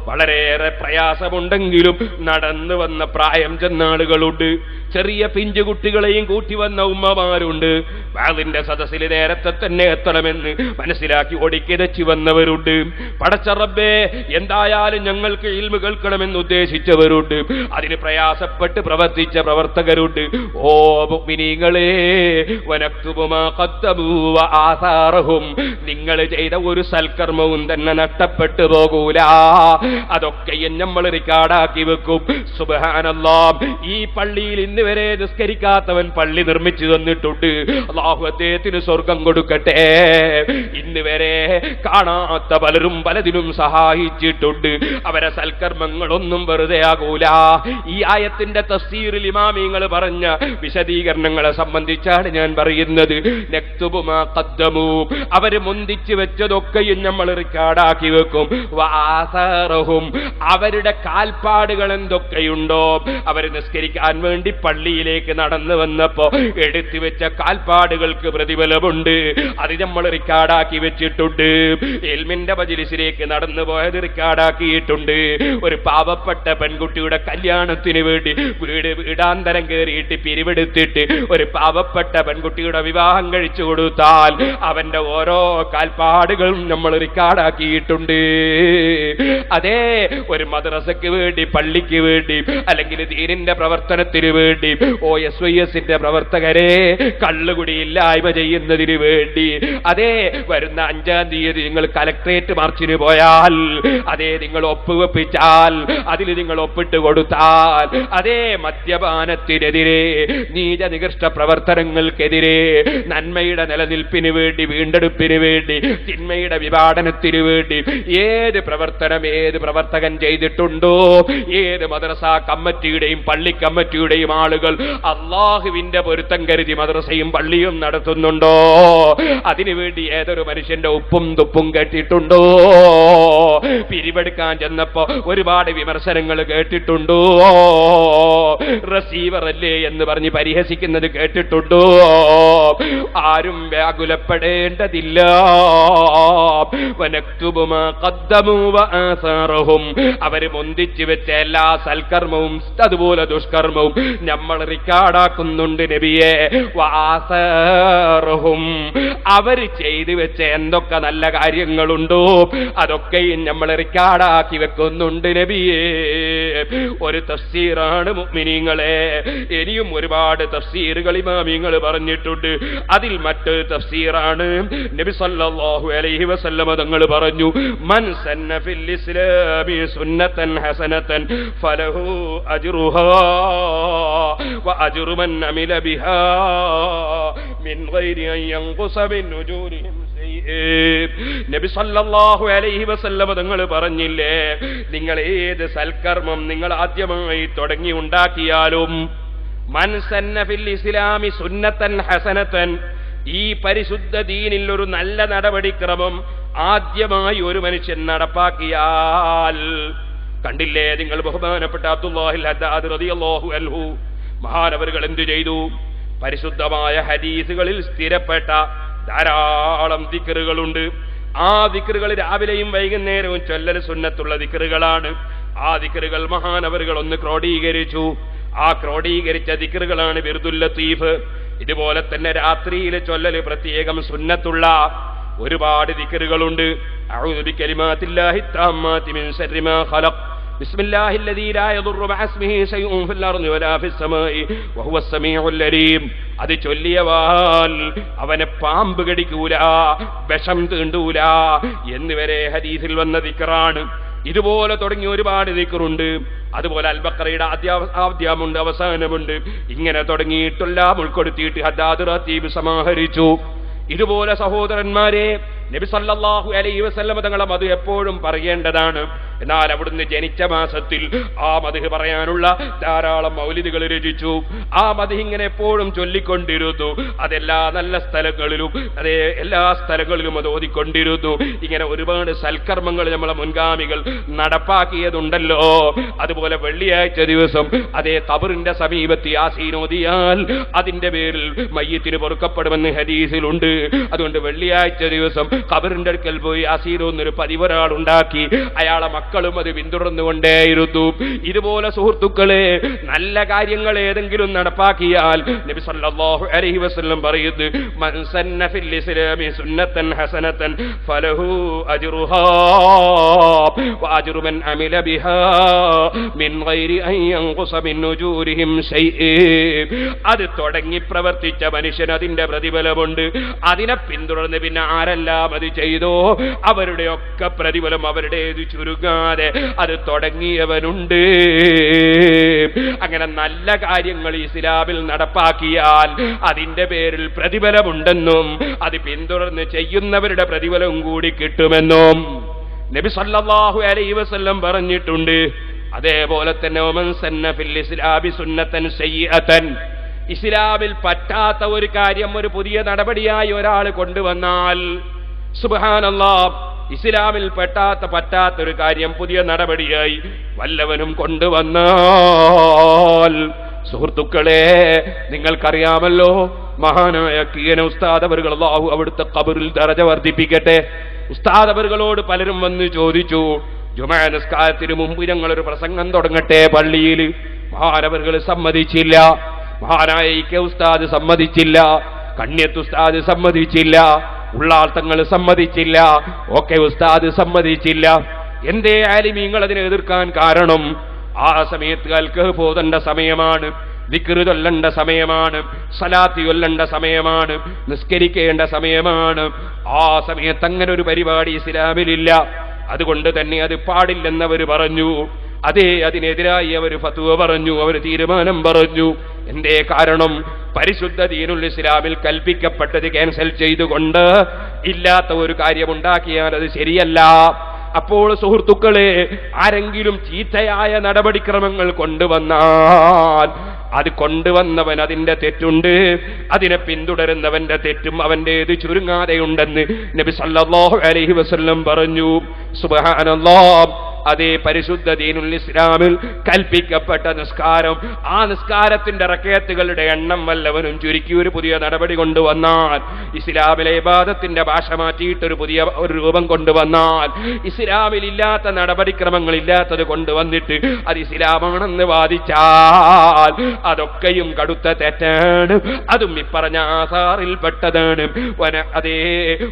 വളരെയേറെ പ്രയാസമുണ്ടെങ്കിലും നടന്നു വന്ന പ്രായം ചെന്ന ആളുകളുണ്ട്. ചെറിയ പിഞ്ചു കുട്ടികളെയും കൂട്ടി വന്ന ഉമ്മമാരുണ്ട്. വഅദിന്റെ സദസ്സിൽ നേരത്തെ തന്നെ എത്തണമെന്ന് മനസ്സിലാക്കി ഒടിക്കിതച്ചു വന്നവരുണ്ട്. പടച്ച റബ്ബേ, എന്തായാലും ഞങ്ങൾക്ക് ഇൽമു കേൾക്കണമെന്ന് ഉദ്ദേശിച്ചവരുണ്ട്. അതിന് പ്രയാസപ്പെട്ട് പ്രവർത്തിച്ച പ്രവർത്തകരുണ്ട്. ഓ മുഅ്മിനീങ്ങളെ, വനക്തുബു മാ ഖദ്ദമൂ വആസാറഹും, നിങ്ങൾ ചെയ്ത ഒരു സൽക്കർമ്മവും തന്നെ നഷ്ടപ്പെട്ടു പോകൂല. അതൊക്കെയും നമ്മൾ റിക്കാർഡാക്കി വെക്കും. സുബ്ഹാനല്ലാഹ്, ഈ പള്ളിയിൽ ഇന്ന് വരെ നിസ്കരിക്കാത്തവൻ പള്ളി നിർമ്മിച്ചു തന്നിട്ടുണ്ട്. അല്ലാഹു അദ്ദേഹത്തിന് സ്വർഗം കൊടുക്കട്ടെ. ഇന്ന് വരെ കാണാത്ത പലരും പലതിനും സഹായിച്ചിട്ടുണ്ട്. അവരെ സൽക്കർമ്മങ്ങളൊന്നും വെറുതെ ആകൂല. ഈ ആയത്തിന്റെ തഫ്സീറിൽ ഇമാമിങ്ങൾ പറഞ്ഞ വിശദീകരണങ്ങളെ സംബന്ധിച്ചാണ് ഞാൻ പറയുന്നത്. നക്തുബു മാ ഖദ്ദമൂ, അവര് മുന്തിച്ചു വെച്ചതൊക്കെയും നമ്മൾ റിക്കാർഡാക്കി വെക്കും. വആസാറഹും, അവരുടെ കാൽപ്പാടുകൾ എന്തൊക്കെയുണ്ടോ, അവർ നിസ്കരിക്കാൻ വേണ്ടി പള്ളിയിലേക്ക് നടന്നു വന്നപ്പോ എടുത്തു വെച്ച കാൽപ്പാടുകൾക്ക് പ്രതിഫലമുണ്ട്. അത് നമ്മൾ റിക്കാർഡാക്കി വെച്ചിട്ടുണ്ട്. ഇൽമിന്റെ മജ്‌ലിസിലേക്ക് നടന്നു പോയത് റിക്കാർഡാക്കിയിട്ടുണ്ട്. ഒരു പാവപ്പെട്ട പെൺകുട്ടിയുടെ കല്യാണത്തിന് വേണ്ടി വീടാന്തരം കയറിയിട്ട് പിരിവെടുത്തിട്ട് ഒരു പാവപ്പെട്ട പെൺകുട്ടിയുടെ വിവാഹം കഴിച്ചു കൊടുത്താൽ അവന്റെ ഓരോ കാൽപ്പാടുകളും നമ്മൾ റിക്കാർഡാക്കിയിട്ടുണ്ട്. അതേ ഒരു മദ്രസയ്ക്ക് വേണ്ടി, പള്ളിക്ക് വേണ്ടി, അല്ലെങ്കിൽ ദീനിന്റെ പ്രവർത്തനത്തിന് വേണ്ടി, OSYSന്റെ പ്രവർത്തകരെ കള്ളുകുടിയില്ലായ്മ ചെയ്യുന്നതിന് വേണ്ടി, അതേ വരുന്ന 5-ാം തീയതി നിങ്ങൾ കലക്ട്രേറ്റ് മാർച്ചിന് പോയാൽ, അതേ നിങ്ങൾ ഒപ്പുവെപ്പിച്ചാൽ, അതിൽ നിങ്ങൾ ഒപ്പിട്ട് കൊടുത്താൽ, അതേ മദ്യപാനത്തിനെതിരെ, നീചനികൃഷ്ട പ്രവർത്തനങ്ങൾക്കെതിരെ, നന്മയുടെ നിലനിൽപ്പിന് വേണ്ടി, വീണ്ടെടുപ്പിന് വേണ്ടി, തിന്മയുടെ വിഭാടനത്തിന് വേണ്ടി ഏത് പ്രവർത്തകൻ ചെയ്തിട്ടുണ്ടോ, ഏത് മദ്രസ കമ്മിറ്റിയുടെയും പള്ളി കമ്മിറ്റിയുടെയും ആളുകൾ അള്ളാഹുവിന്റെ പൊരുത്തം കരുതി മദ്രസയും പള്ളിയും നടത്തുന്നുണ്ടോ, അതിനുവേണ്ടി ഏതൊരു മനുഷ്യന്റെ ഉപ്പും തുപ്പും കേട്ടിട്ടുണ്ടോ, പിരിവെടുക്കാൻ ചെന്നപ്പോ ഒരുപാട് വിമർശനങ്ങൾ കേട്ടിട്ടുണ്ടോ, റിസീവർ അല്ലേ എന്ന് പറഞ്ഞ് പരിഹസിക്കുന്നത് കേട്ടിട്ടുണ്ടോ? ആരും വ്യാകുലപ്പെടേണ്ടതില്ല. അവര് മുന്തിച്ചു വെച്ച എല്ലാ സൽക്കർമ്മവും അതുപോലെ ദുഷ്കർമ്മവും നമ്മൾ റിക്കാർഡാക്കുന്നുണ്ട് നബിയെ. വാസറഹും അവര് ചെയ്തു വെച്ച എന്തൊക്കെ നല്ല കാര്യങ്ങളുണ്ടോ അതൊക്കെയും നമ്മൾ റിക്കാർഡാക്കി വെക്കുന്നുണ്ട് നബിയെ. ഒരു തഫ്സീറാണ് മുഅ്മിനീങ്ങളെ. ഇനിയും ഒരുപാട് തഫ്സീറുകൾ ഇമാമിങ്ങൾ പറഞ്ഞിട്ടുണ്ട്. അതിൽ മറ്റൊരു തഫ്സീറാണ് നബി സല്ലല്ലാഹു അലൈഹി വസല്ലം തങ്ങൾ പറഞ്ഞു, മൻ സന്ന ഫിൽ ഇസ്ലാമി സുന്നതൻ ഹസനതൻ ഫലഹു അജ്റുഹാ വ അജ്റു മൻ അമില ബിഹാ മിൻ ഗൈരി അൻ യൻഖുസ മിൻ ഉജൂരിഹിം നബി സല്ലല്ലാഹു അലൈഹി വസല്ലം തങ്ങൾ പറഞ്ഞില്ലേ, നിങ്ങൾ ഏത് സൽക്കർമ്മം നിങ്ങൾ ആദ്യമായി തുടങ്ങി ഉണ്ടാക്കിയാലും, മൻ സന്ന ഫിൽ ഇസ്ലാമി സുന്നതൻ ഹസനതൻ, ഈ പരിശുദ്ധ ദീനിൽ ഒരു നല്ല നടപടിക്രമം ആദ്യമായി ഒരു മനുഷ്യൻ നടപ്പാക്കിയാൽ, കണ്ടില്ലേ നിങ്ങൾ ബഹുമാനപ്പെട്ട അബ്ദുല്ലാഹിൽ ഹദ്ദാദ് റളിയല്ലാഹു അൻഹു മഹാനവറുകൾ എന്തു ചെയ്തു? പരിശുദ്ധമായ ഹദീസുകളിൽ സ്ഥിരപ്പെട്ട ധാരാളം ദിക്റുകളുണ്ട്. ആ ദിക്റുകൾ രാവിലെയും വൈകുന്നേരവും ചൊല്ലൽ സുന്നത്തുള്ള ദിക്റുകളാണ്. ആ ദിക്റുകൾ മഹാനവറുകൾ ഒന്ന് ക്രോഡീകരിച്ചു. ആ ക്രോഡീകരിച്ച ദിക്റുകളാണ് വിർദുൽ ലത്തീഫ്. ഇതുപോലെ തന്നെ രാത്രിയിൽ ചൊല്ലല് പ്രത്യേകം സുന്നത്തുള്ള ഒരുപാട് ദിക്റുകളുണ്ട്. അഊദു ബികലിമാത്തില്ലാഹി തമ്മാതി മിൻ ശർരി മാ ഖലഖ്, ബിസ്മില്ലാഹിൽ ലദീ ലാ യദുറു മഅസ്മിഹി ശൈഉൻ ഫിൽ അർളി വലാ ഫിസ് സമാഇ വഹുവസ് സമീഉൽ അലീം. അത് ചൊല്ലിയവാൽ അവനെ പാമ്പ് കടിക്കൂല, വിഷം തീണ്ടൂല എന്നിവരെ ഹദീസിൽ വന്ന ദിക്റാണ്. ഇതുപോലെ തുടങ്ങി ഒരുപാട് ദിക്റുണ്ട്. അതുപോലെ അൽ ബഖറയുടെ ആദ്യമുണ്ട്, അവസാനമുണ്ട്. ഇങ്ങനെ തുടങ്ങിയിട്ടെല്ലാം ഉൾപ്പെടുത്തിയിട്ട് ഹദ്ദാദ് റത്തീബ് സമാഹരിച്ചു. ഇതുപോലെ സഹോദരന്മാരെ, നബി സല്ലല്ലാഹു അലൈഹി വസല്ലം തങ്ങളെ മദ്ഹ് എപ്പോഴും പറയേണ്ടതാണ്. എന്നാൽ അവിടുന്ന് ജനിച്ച മാസത്തിൽ ആ മദ്ഹ് പറയാനുള്ള ധാരാളം മൗലിദുകൾ രചിച്ചു. ആ മദ്ഹ് ഇങ്ങനെ എപ്പോഴും ചൊല്ലിക്കൊണ്ടിരുന്നു. അതെല്ലാ നല്ല സ്ഥലങ്ങളിലും, അതേ എല്ലാ സ്ഥലങ്ങളിലും അത് ഓതിക്കൊണ്ടിരുന്നു. ഇങ്ങനെ ഒരുപാട് സൽക്കർമ്മങ്ങൾ നമ്മളെ മുൻഗാമികൾ നടപ്പാക്കിയതുണ്ടല്ലോ. അതുപോലെ വെള്ളിയാഴ്ച ദിവസം അതേ ഖബറിന്റെ സമീപത്ത് യാസീൻ ഓതിയാൽ അതിന്റെ പേരിൽ മയ്യിത്തിന് പൊറുക്കപ്പെടുമെന്ന് ഹദീസിലുണ്ട്. അതുകൊണ്ട് വെള്ളിയാഴ്ച ദിവസം ഖബറിന്റെ അടുക്കൽ പോയി യാസീൻ എന്നൊരു പതിവൊരാൾ ഉണ്ടാക്കി. അയാളെ മക്കളും അത് പിന്തുടർന്നുകൊണ്ടേയിരുന്നു. ഇതുപോലെ സുഹൃത്തുക്കളെ, നല്ല കാര്യങ്ങൾ ഏതെങ്കിലും നടപ്പാക്കിയാൽ നബി സല്ലല്ലാഹു അലൈഹി വസല്ലം പറയുന്നു, മൻ സന്ന ഫിൽ ഇസ്ലാമി സുന്നതൻ ഹസനതൻ ഫലഹു അജ്റുഹാ വ അജ്റു മൻ അമില ബിഹാ മിൻ ഗൈരി അൻ യൻഖുസ മിൻ ഉജൂരിഹിം ശൈഇ. അത് തുടങ്ങി പ്രവർത്തിച്ച മനുഷ്യൻ അതിന്റെ പ്രതിഫലമുണ്ട്. അതിനെ പിന്തുടർന്ന് പിന്നെ ആരെല്ലാം അത് ചെയ്തോ അവരുടെ ഒക്കെ പ്രതിഫലം അവരുടേത് ചുരുങ്ങാതെ അത് തുടങ്ങിയവനുണ്ട്. അങ്ങനെ നല്ല കാര്യങ്ങൾ ഇസ്ലാമിൽ നടപ്പാക്കിയാൽ അതിന്റെ പേരിൽ പ്രതിഫലമുണ്ടെന്നും അത് പിന്തുടർന്ന് ചെയ്യുന്നവരുടെ പ്രതിഫലം കൂടി കിട്ടുമെന്നും നബി സല്ലല്ലാഹു അലൈഹി വസല്ലം പറഞ്ഞിട്ടുണ്ട്. അതേപോലെ തന്നെ വമൻ സന്ന ഫിൽ ഇസ്ലാമി സുന്നതൻ സയ്യിഅതൻ, ഇസ്ലാമിൽ പറ്റാത്ത ഒരു കാര്യം ഒരു പുതിയ നടപടിയായി ഒരാൾ കൊണ്ടുവന്നാൽ, സുബ്ഹാനല്ലാഹ്, ഇസ്ലാമിൽ പറ്റാത്തൊരു കാര്യം പുതിയ നടപടിയായി വല്ലവനും കൊണ്ടുവന്നാൽ സുഹൃത്തുക്കളെ, നിങ്ങൾക്കറിയാമല്ലോ മഹാനായ കീന ഉസ്താദ് അവറുകൾ, അല്ലാഹു അവിടുത്തെ ഖബറിൽ ദറജ വർദ്ധിപ്പിക്കട്ടെ, ഉസ്താദ് അവറുകളോട് പലരും വന്ന് ചോദിച്ചു, ജുമാ നിസ്കാരത്തിന് മുമ്പ് ഞങ്ങളൊരു പ്രസംഗം തുടങ്ങട്ടെ പള്ളിയിൽ. മഹാനവറുകൾ സമ്മതിച്ചില്ല, മഹാനായ കെ ഉസ്താദ് സമ്മതിച്ചില്ല, കണ്യത്ത് ഉസ്താദ് സമ്മതിച്ചില്ല, ഉള്ളാൾ തങ്ങൾ സമ്മതിച്ചില്ല, ഓക്കെ ഉസ്താദ് സമ്മതിച്ചില്ല. എന്തേ ആലിമീങ്ങൾ അതിനെ എതിർക്കാൻ കാരണം? ആ സമയത്ത് അൽകഹ്ഫ് ഓതേണ്ട സമയമാണ്, ദിക്റ് ചൊല്ലേണ്ട സമയമാണ്, സലാത്ത് ചൊല്ലേണ്ട സമയമാണ്, നിസ്കരിക്കേണ്ട സമയമാണ്. ആ സമയത്ത് അങ്ങനെ ഒരു പരിപാടി ഇസ്ലാമിലില്ല. അതുകൊണ്ട് തന്നെ അത് പാടില്ലെന്നവർ പറഞ്ഞു. അതേ, അതിനെതിരായി അവർ ഫത്വ പറഞ്ഞു, അവർ തീരുമാനം പറഞ്ഞു. എന്തേ കാരണം? പരിശുദ്ധ ദീനുൽ ഇസ്ലാമിൽ കൽപ്പിക്കപ്പെട്ടത് ക്യാൻസൽ ചെയ്തുകൊണ്ട് ഇല്ലാത്ത ഒരു കാര്യമുണ്ടാക്കിയാൽ അത് ശരിയല്ല. അപ്പോൾ സുഹൃത്തുക്കളെ, ആരെങ്കിലും ചീത്തയായ നടപടിക്രമങ്ങൾ കൊണ്ടുവന്നാൽ അത് കൊണ്ടുവന്നവൻ അതിന്റെ തെറ്റുണ്ട്, അതിനെ പിന്തുടരുന്നവന്റെ തെറ്റും അവന്റേത് ചുരുങ്ങാതെയുണ്ടെന്ന് നബി സല്ലല്ലാഹു അലൈഹി വസല്ലം പറഞ്ഞു. സുബ്ഹാനല്ലാഹ്. അതേ, പരിശുദ്ധ ദീനുൽ ഇസ്ലാമിൽ കൽപ്പിക്കപ്പെട്ട നിസ്കാരം, ആ നിസ്കാരത്തിന്റെ റക്അത്തുകളുടെ എണ്ണം വല്ലവനും ചുരുക്കി ഒരു പുതിയ നടപടി കൊണ്ടുവന്നാൽ, ഇസ്ലാമിലെ ഇബാദത്തിന്റെ ഭാഷ മാറ്റിയിട്ട് ഒരു പുതിയ ഒരു രൂപം കൊണ്ടുവന്നാൽ, ഇസ്ലാമിൽ ഇല്ലാത്ത നടപടിക്രമങ്ങൾ ഇല്ലാത്തത് കൊണ്ടുവന്നിട്ട് അത് ഇസ്ലാമാണെന്ന് വാദിച്ചാൽ അതൊക്കെയും കടുത്ത തെറ്റാണ്. അതും ഇപ്പറഞ്ഞ ആസാറിൽ പെട്ടതാണ്. അതേ,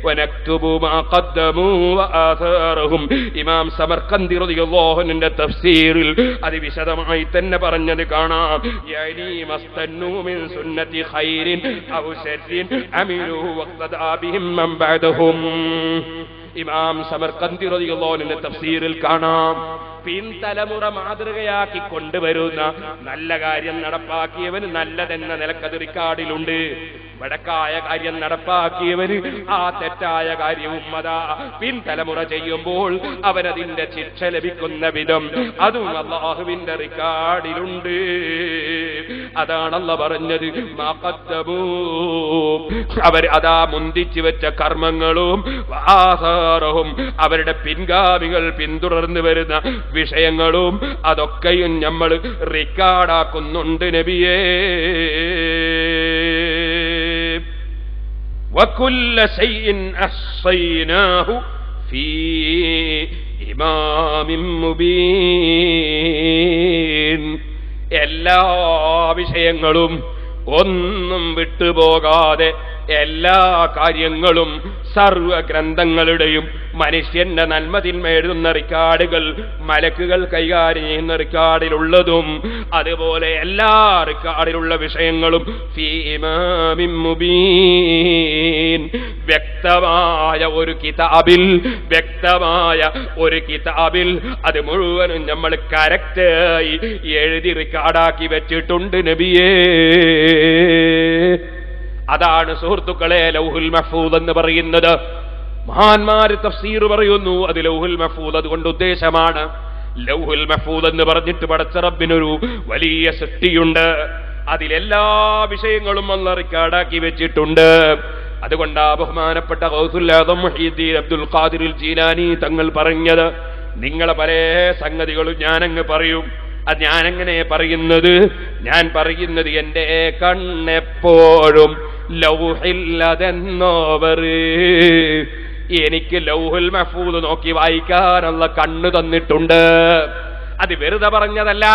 വനക്തുബു മാ ഖദ്ദമൂ വആസാറഹും. ഇമാം സമർഖന്ദി റളിയല്ലാഹു അൻഹുവിന്റെ തഫ്സീറിൽ അത് വിശദമായി തന്നെ പറഞ്ഞത് കാണാം. യഅനി മസ്തന്നു മിൻ സുന്നതി ഖൈരിൻ ഔ ശർരിൻ അമിലു വഖദാ ബിഹിം മൻ ബഅദഹും. ഇമാം സമർഖന്ദി റളിയല്ലാഹു അൻഹുവിന്റെ തഫ്സീറിൽ കാണാം, പിൻതലമുറ മാതൃകയാക്കി കൊണ്ടുവരുന്ന നല്ല കാര്യം നടപ്പാക്കിയവന് നല്ലതെന്ന നിലക്കത് റിക്കാർഡിലുണ്ട്. വടക്കായ കാര്യം നടപ്പാക്കിയവന് ആ തെറ്റായ കാര്യവും അതാ പിൻതലമുറ ചെയ്യുമ്പോൾ അവരതിന്റെ ശിക്ഷ ലഭിക്കുന്ന വിധം അതും അല്ലാഹുവിന്റെ റിക്കാർഡിലുണ്ട്. അതാണ് അല്ലാഹ് പറഞ്ഞത്, മഖദ്ദമൂ. അവർ അതാ മുന്തിച്ചു വെച്ച കർമ്മങ്ങളും ആസാറഹും, അവരുടെ പിൻഗാമികൾ പിന്തുടർന്നു വരുന്ന വിഷയങ്ങളും അതൊക്കെയും നമ്മൾ റിക്കാർഡാക്കുന്നുണ്ട് നബിയേ. وَكُلَّ شَيْءٍ أَحْصَيْنَاهُ فِي إِمَامٍ مُبِينٍ. എല്ലാ വിഷയങ്ങളും ഒന്നും വിട്ടുപോകാതെ എല്ലാ കാര്യങ്ങളും സർവ ഗ്രന്ഥങ്ങളുടെയും മനുഷ്യന്റെ നന്മതിന്മ എഴുതുന്ന റിക്കാർഡുകൾ, മലക്കുകൾ കൈകാര്യം ചെയ്യുന്ന റിക്കാർഡിലുള്ളതും അതുപോലെ എല്ലാ റിക്കാർഡിലുള്ള വിഷയങ്ങളും ഫീ ഇമാമിൻ മുബീൻ, വ്യക്തമായ ഒരു കിതാബിൽ അത് മുഴുവനും നമ്മൾ കറക്റ്റായി എഴുതി റിക്കാർഡാക്കി വെച്ചിട്ടുണ്ട് നബിയേ. അതാണ് സുഹൃത്തുക്കളെ ലൗഹുൽ മഹ്ഫൂദ് എന്ന് പറയുന്നത്. മഹാന്മാര് തഫ്സീർ പറയുന്നു അത് ലൗഹുൽ മഹ്ഫൂദ് അതുകൊണ്ട് ഉദ്ദേശമാണ്. ലൗഹുൽ മഹ്ഫൂദ് എന്ന് പറഞ്ഞിട്ട് പടച്ച റബ്ബിനൊരു വലിയ സൃഷ്ടിയുണ്ട്, അതിലെല്ലാ വിഷയങ്ങളും അല്ലാഹു റിക്കാർഡാക്കി വെച്ചിട്ടുണ്ട്. അതുകൊണ്ടാ ബഹുമാനപ്പെട്ട ഗൗസുൽ ആദം മുഹീദ്ദീൻ അബ്ദുൽ ഖാദിർ ജീലാനി തങ്ങൾ പറഞ്ഞത്, നിങ്ങളെ പല സംഗതികളും ഞാനങ്ങ് പറയും. അത് ഞാനെങ്ങനെ പറയുന്നത്? ഞാൻ പറയുന്നത് എന്റെ കണ്ണെപ്പോഴും ലൗഹില്ലതെന്നോവർ. എനിക്ക് ലൗഹുൽ മഹ്ഫൂദ് നോക്കി വായിക്കാനുള്ള കണ്ണ് തന്നിട്ടുണ്ട്. അത് വെറുതെ പറഞ്ഞതല്ല,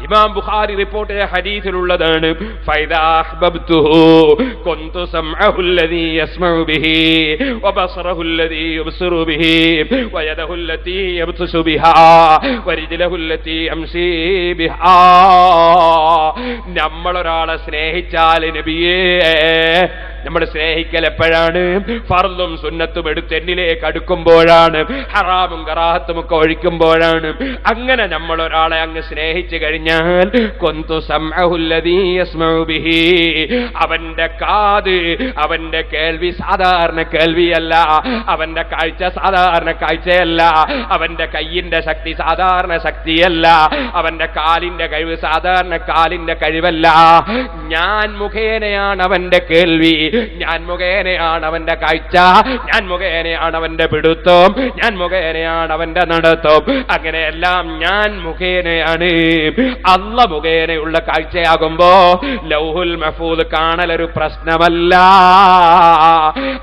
ഇമാം ബുഖാരി റിപ്പോർട്ട് ചെയ്ത ഹദീസിലുള്ളതാണ്. ഫൈദാ അഹ്ബബ്തുഹു കുന്തു സംഅഹു അല്ലദീ യസ്മഉ ബിഹി വബസറഹു അല്ലദീ യുബ്സിറു ബിഹി വയദഹു അല്ലതീ യബ്തസു ബിഹാ വരിജ്ലഹു അല്ലതീ യംശീ ബിഹാ. നമ്മളൊരാളെ സ്നേഹിച്ചാൽ നബിയേ, നമ്മൾ സ്നേഹിക്കൽ എപ്പോഴാണ്? ഫർളും സുന്നത്തും എടുത്ത് എന്നിലേക്ക് അടുക്കുമ്പോഴാണ്, ഹറാമും കറാഹത്തും ഒക്കെ ഒഴിക്കുമ്പോഴാണ്. അങ്ങനെ നമ്മൾ ഒരാളെ അങ്ങ് സ്നേഹിച്ചു കഴിഞ്ഞാൽ കുന്തു സംഅഹു അല്ലദീ യസ്മഉ ബിഹി, അവന്റെ കാത്, അവന്റെ കേൾവി സാധാരണ കേൾവിയല്ല, അവന്റെ കാഴ്ച സാധാരണ കാഴ്ചയല്ല, അവന്റെ കയ്യിന്റെ ശക്തി സാധാരണ ശക്തിയല്ല, അവന്റെ കാലിന്റെ കഴിവ് സാധാരണ കാലിന്റെ കഴിവല്ല. ഞാൻ മുഖേനയാണ് അവന്റെ കേൾവി, ഞാൻ മുഖേനയാണ് അവന്റെ കാഴ്ച, ഞാൻ മുഖേനയാണ് അവന്റെ പിടുത്തം, ഞാൻ മുഖേനയാണ് അവന്റെ നടത്തം. അങ്ങനെയെല്ലാം ഞാൻ മുഖേനയാണ്. അല്ല മുഖേനയുള്ള കാഴ്ചയാകുമ്പോ ലൗഹുൽ മഹ്ഫൂദ് കാണലൊരു പ്രശ്നമല്ല.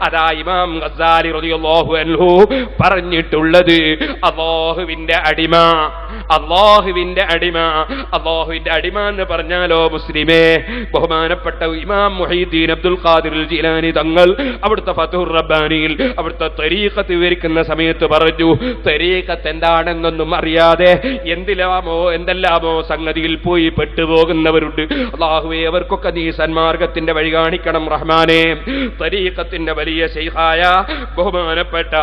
അതാ ഇമാം ഗസാലി റളിയല്ലാഹു അൻഹു പറഞ്ഞിട്ടുള്ളത്, അല്ലാഹുവിന്റെ അടിമ എന്ന് പറഞ്ഞാലോ മുസ്ലിമേ, ബഹുമാനപ്പെട്ട ഇമാം മുഹീദ്ദീൻ അബ്ദുൽ ഖാദിർ ജീലാനി തങ്ങൾ അവിടുത്തെ ഫത്ഹുർ റബ്ബാനിയിൽ അവിടുത്തെ തരീഖത്ത് വിവരിക്കുന്ന സമയത്ത് പറഞ്ഞു, തരീഖത്ത് എന്താണെന്നൊന്നും അറിയാതെ എന്തെല്ലാമോ സംഗതിയിൽ പോയി പെട്ടുപോകുന്നവരുണ്ട്. അല്ലാഹുവേ, അവർക്കൊക്കെ നീ സന്മാർഗത്തിന്റെ വഴി കാണിക്കണം റഹ്മാനേ. തരീഖത്തിന്റെ വലിയ ശൈഖായ ബഹുമാനപ്പെട്ട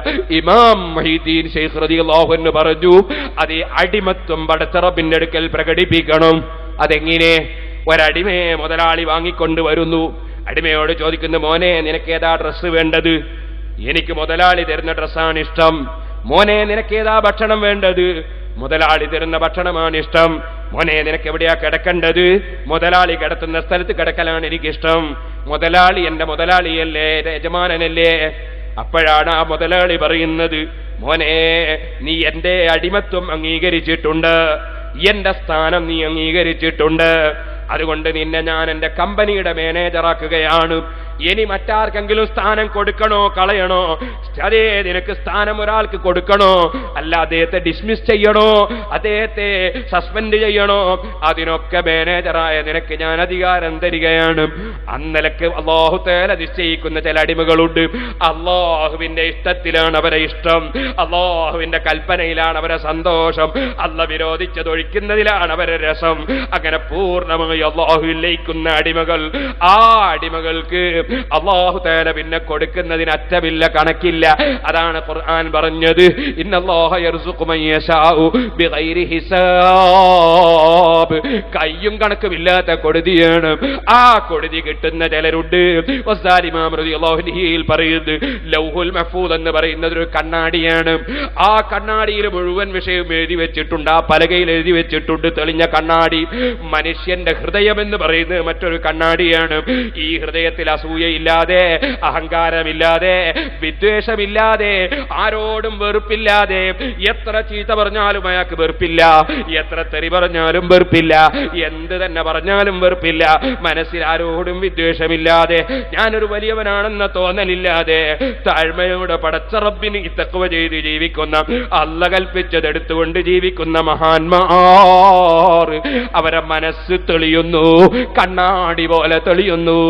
ഇമാം മുഹീദ്ദീൻ ശൈഖ് റളിയല്ലാഹു അൻഹു പറഞ്ഞു, അത് അടിമത്വം പടച്ച റബ്ബിന്റെ അടുക്കൽ പ്രകടിപ്പിക്കണം. അതെങ്ങനെ? ഒരടിമയെ മുതലാളി വാങ്ങിക്കൊണ്ട് വരുന്നു. അടിമയോട് ചോദിക്കുന്നു, മോനെ നിനക്കേതാ ഡ്രസ്സ് വേണ്ടത്? എനിക്ക് മുതലാളി തരുന്ന ഡ്രസ്സാണ് ഇഷ്ടം. മോനെ നിനക്കേതാ ഭക്ഷണം വേണ്ടത്? മുതലാളി തരുന്ന ഭക്ഷണമാണ് ഇഷ്ടം. മോനെ നിനക്ക് എവിടെയാ കിടക്കേണ്ടത്? മുതലാളി കിടത്തുന്ന സ്ഥലത്ത് കിടക്കലാണ് എനിക്കിഷ്ടം. മുതലാളി എന്റെ മുതലാളിയല്ലേ, യജമാനനല്ലേ? അപ്പോഴാണ് ആ മുതലാളി പറയുന്നത്, മോനെ നീ എന്റെ അടിമത്വം അംഗീകരിച്ചിട്ടുണ്ട്, എന്റെ സ്ഥാനം നീ അംഗീകരിച്ചിട്ടുണ്ട്, അതുകൊണ്ട് നിന്നെ ഞാൻ എന്റെ കമ്പനിയുടെ മാനേജറാക്കുകയാണ്. ഇനി മറ്റാർക്കെങ്കിലും സ്ഥാനം കൊടുക്കണോ കളയണോ? അതേ, നിനക്ക് സ്ഥാനം ഒരാൾക്ക് കൊടുക്കണോ, അല്ല അദ്ദേഹത്തെ ഡിസ്മിസ് ചെയ്യണോ, അദ്ദേഹത്തെ സസ്പെൻഡ് ചെയ്യണോ, അതിനൊക്കെ മാനേജറായ നിനക്ക് ഞാൻ അധികാരം തരികയാണ്. അന്നലക്ക് അല്ലാഹു തആല നിശ്ചയിക്കുന്ന ചില അടിമകളുണ്ട്. അല്ലാഹുവിന്റെ ഇഷ്ടത്തിലാണ് അവരെ ഇഷ്ടം, അല്ലാഹുവിന്റെ കൽപ്പനയിലാണ് അവരെ സന്തോഷം, അല്ല വിരോധിച്ചതൊഴിക്കുന്നതിലാണ് അവരെ രസം. അങ്ങനെ പൂർണ്ണമായി അല്ലാഹുവിൽ ലയിക്കുന്ന അടിമകൾ, ആ അടിമകൾക്ക് അല്ലാഹു തആല പിന്നെ കൊടുക്കുന്നതിന് അറ്റമില്ല, കണക്കില്ല. അതാണ് ഖുർആൻ പറഞ്ഞത്, ഇന്നല്ലാഹ യർസുഖു മൻ യശാഉ ബിഗൈരി ഹിസാബ്. കയ്യും കണക്കുമില്ലാത്ത കൊടുതിയാണ്. ആ കൊടുതി കിട്ടുന്ന ചിലരുണ്ട്. ഇമാം റളിയല്ലാഹു അൻഹു പറയുന്നത്, ലൗഹുൽ മഹ്ഫൂദ് എന്ന് പറയുന്നത് ഒരു കണ്ണാടിയാണ്. ആ കണ്ണാടിയിൽ മുഴുവൻ വിഷയം എഴുതി വെച്ചിട്ടുണ്ട്. ആ പലകയിൽ എഴുതി വെച്ചിട്ടുണ്ട്, തെളിഞ്ഞ കണ്ണാടി. മനുഷ്യന്റെ ഹൃദയം എന്ന് പറയുന്നത് മറ്റൊരു കണ്ണാടിയാണ്. ഈ ഹൃദയത്തിൽ അസൂയയില്ലാതെ, അഹങ്കാരമില്ലാതെ, വിദ്വേഷമില്ലാതെ, ആരോടും വെറുപ്പില്ലാതെ, എത്ര ചീത്ത പറഞ്ഞാലും അയാൾക്ക് വെറുപ്പില്ല, എത്ര തെറി പറഞ്ഞാലും വെറുപ്പില്ല, എന്ത് തന്നെ പറഞ്ഞാലും വെറുപ്പില്ല, മനസ്സിൽ ആരോടും വിദ്വേഷമില്ലാതെ, ഞാനൊരു വലിയവനാണെന്ന തോന്നലില്ലാതെ, താഴ്മയോടെ പടച്ച റബ്ബിന് തഖ്വ ചെയ്ത് ജീവിക്കുന്ന, അല്ല കൽപ്പിച്ചതെടുത്തുകൊണ്ട് ജീവിക്കുന്ന മഹാന്മാർ, അവരെ മനസ്സ് തെളിയുന്നു, കണ്ണാടി പോലെ തെളിയുന്നു.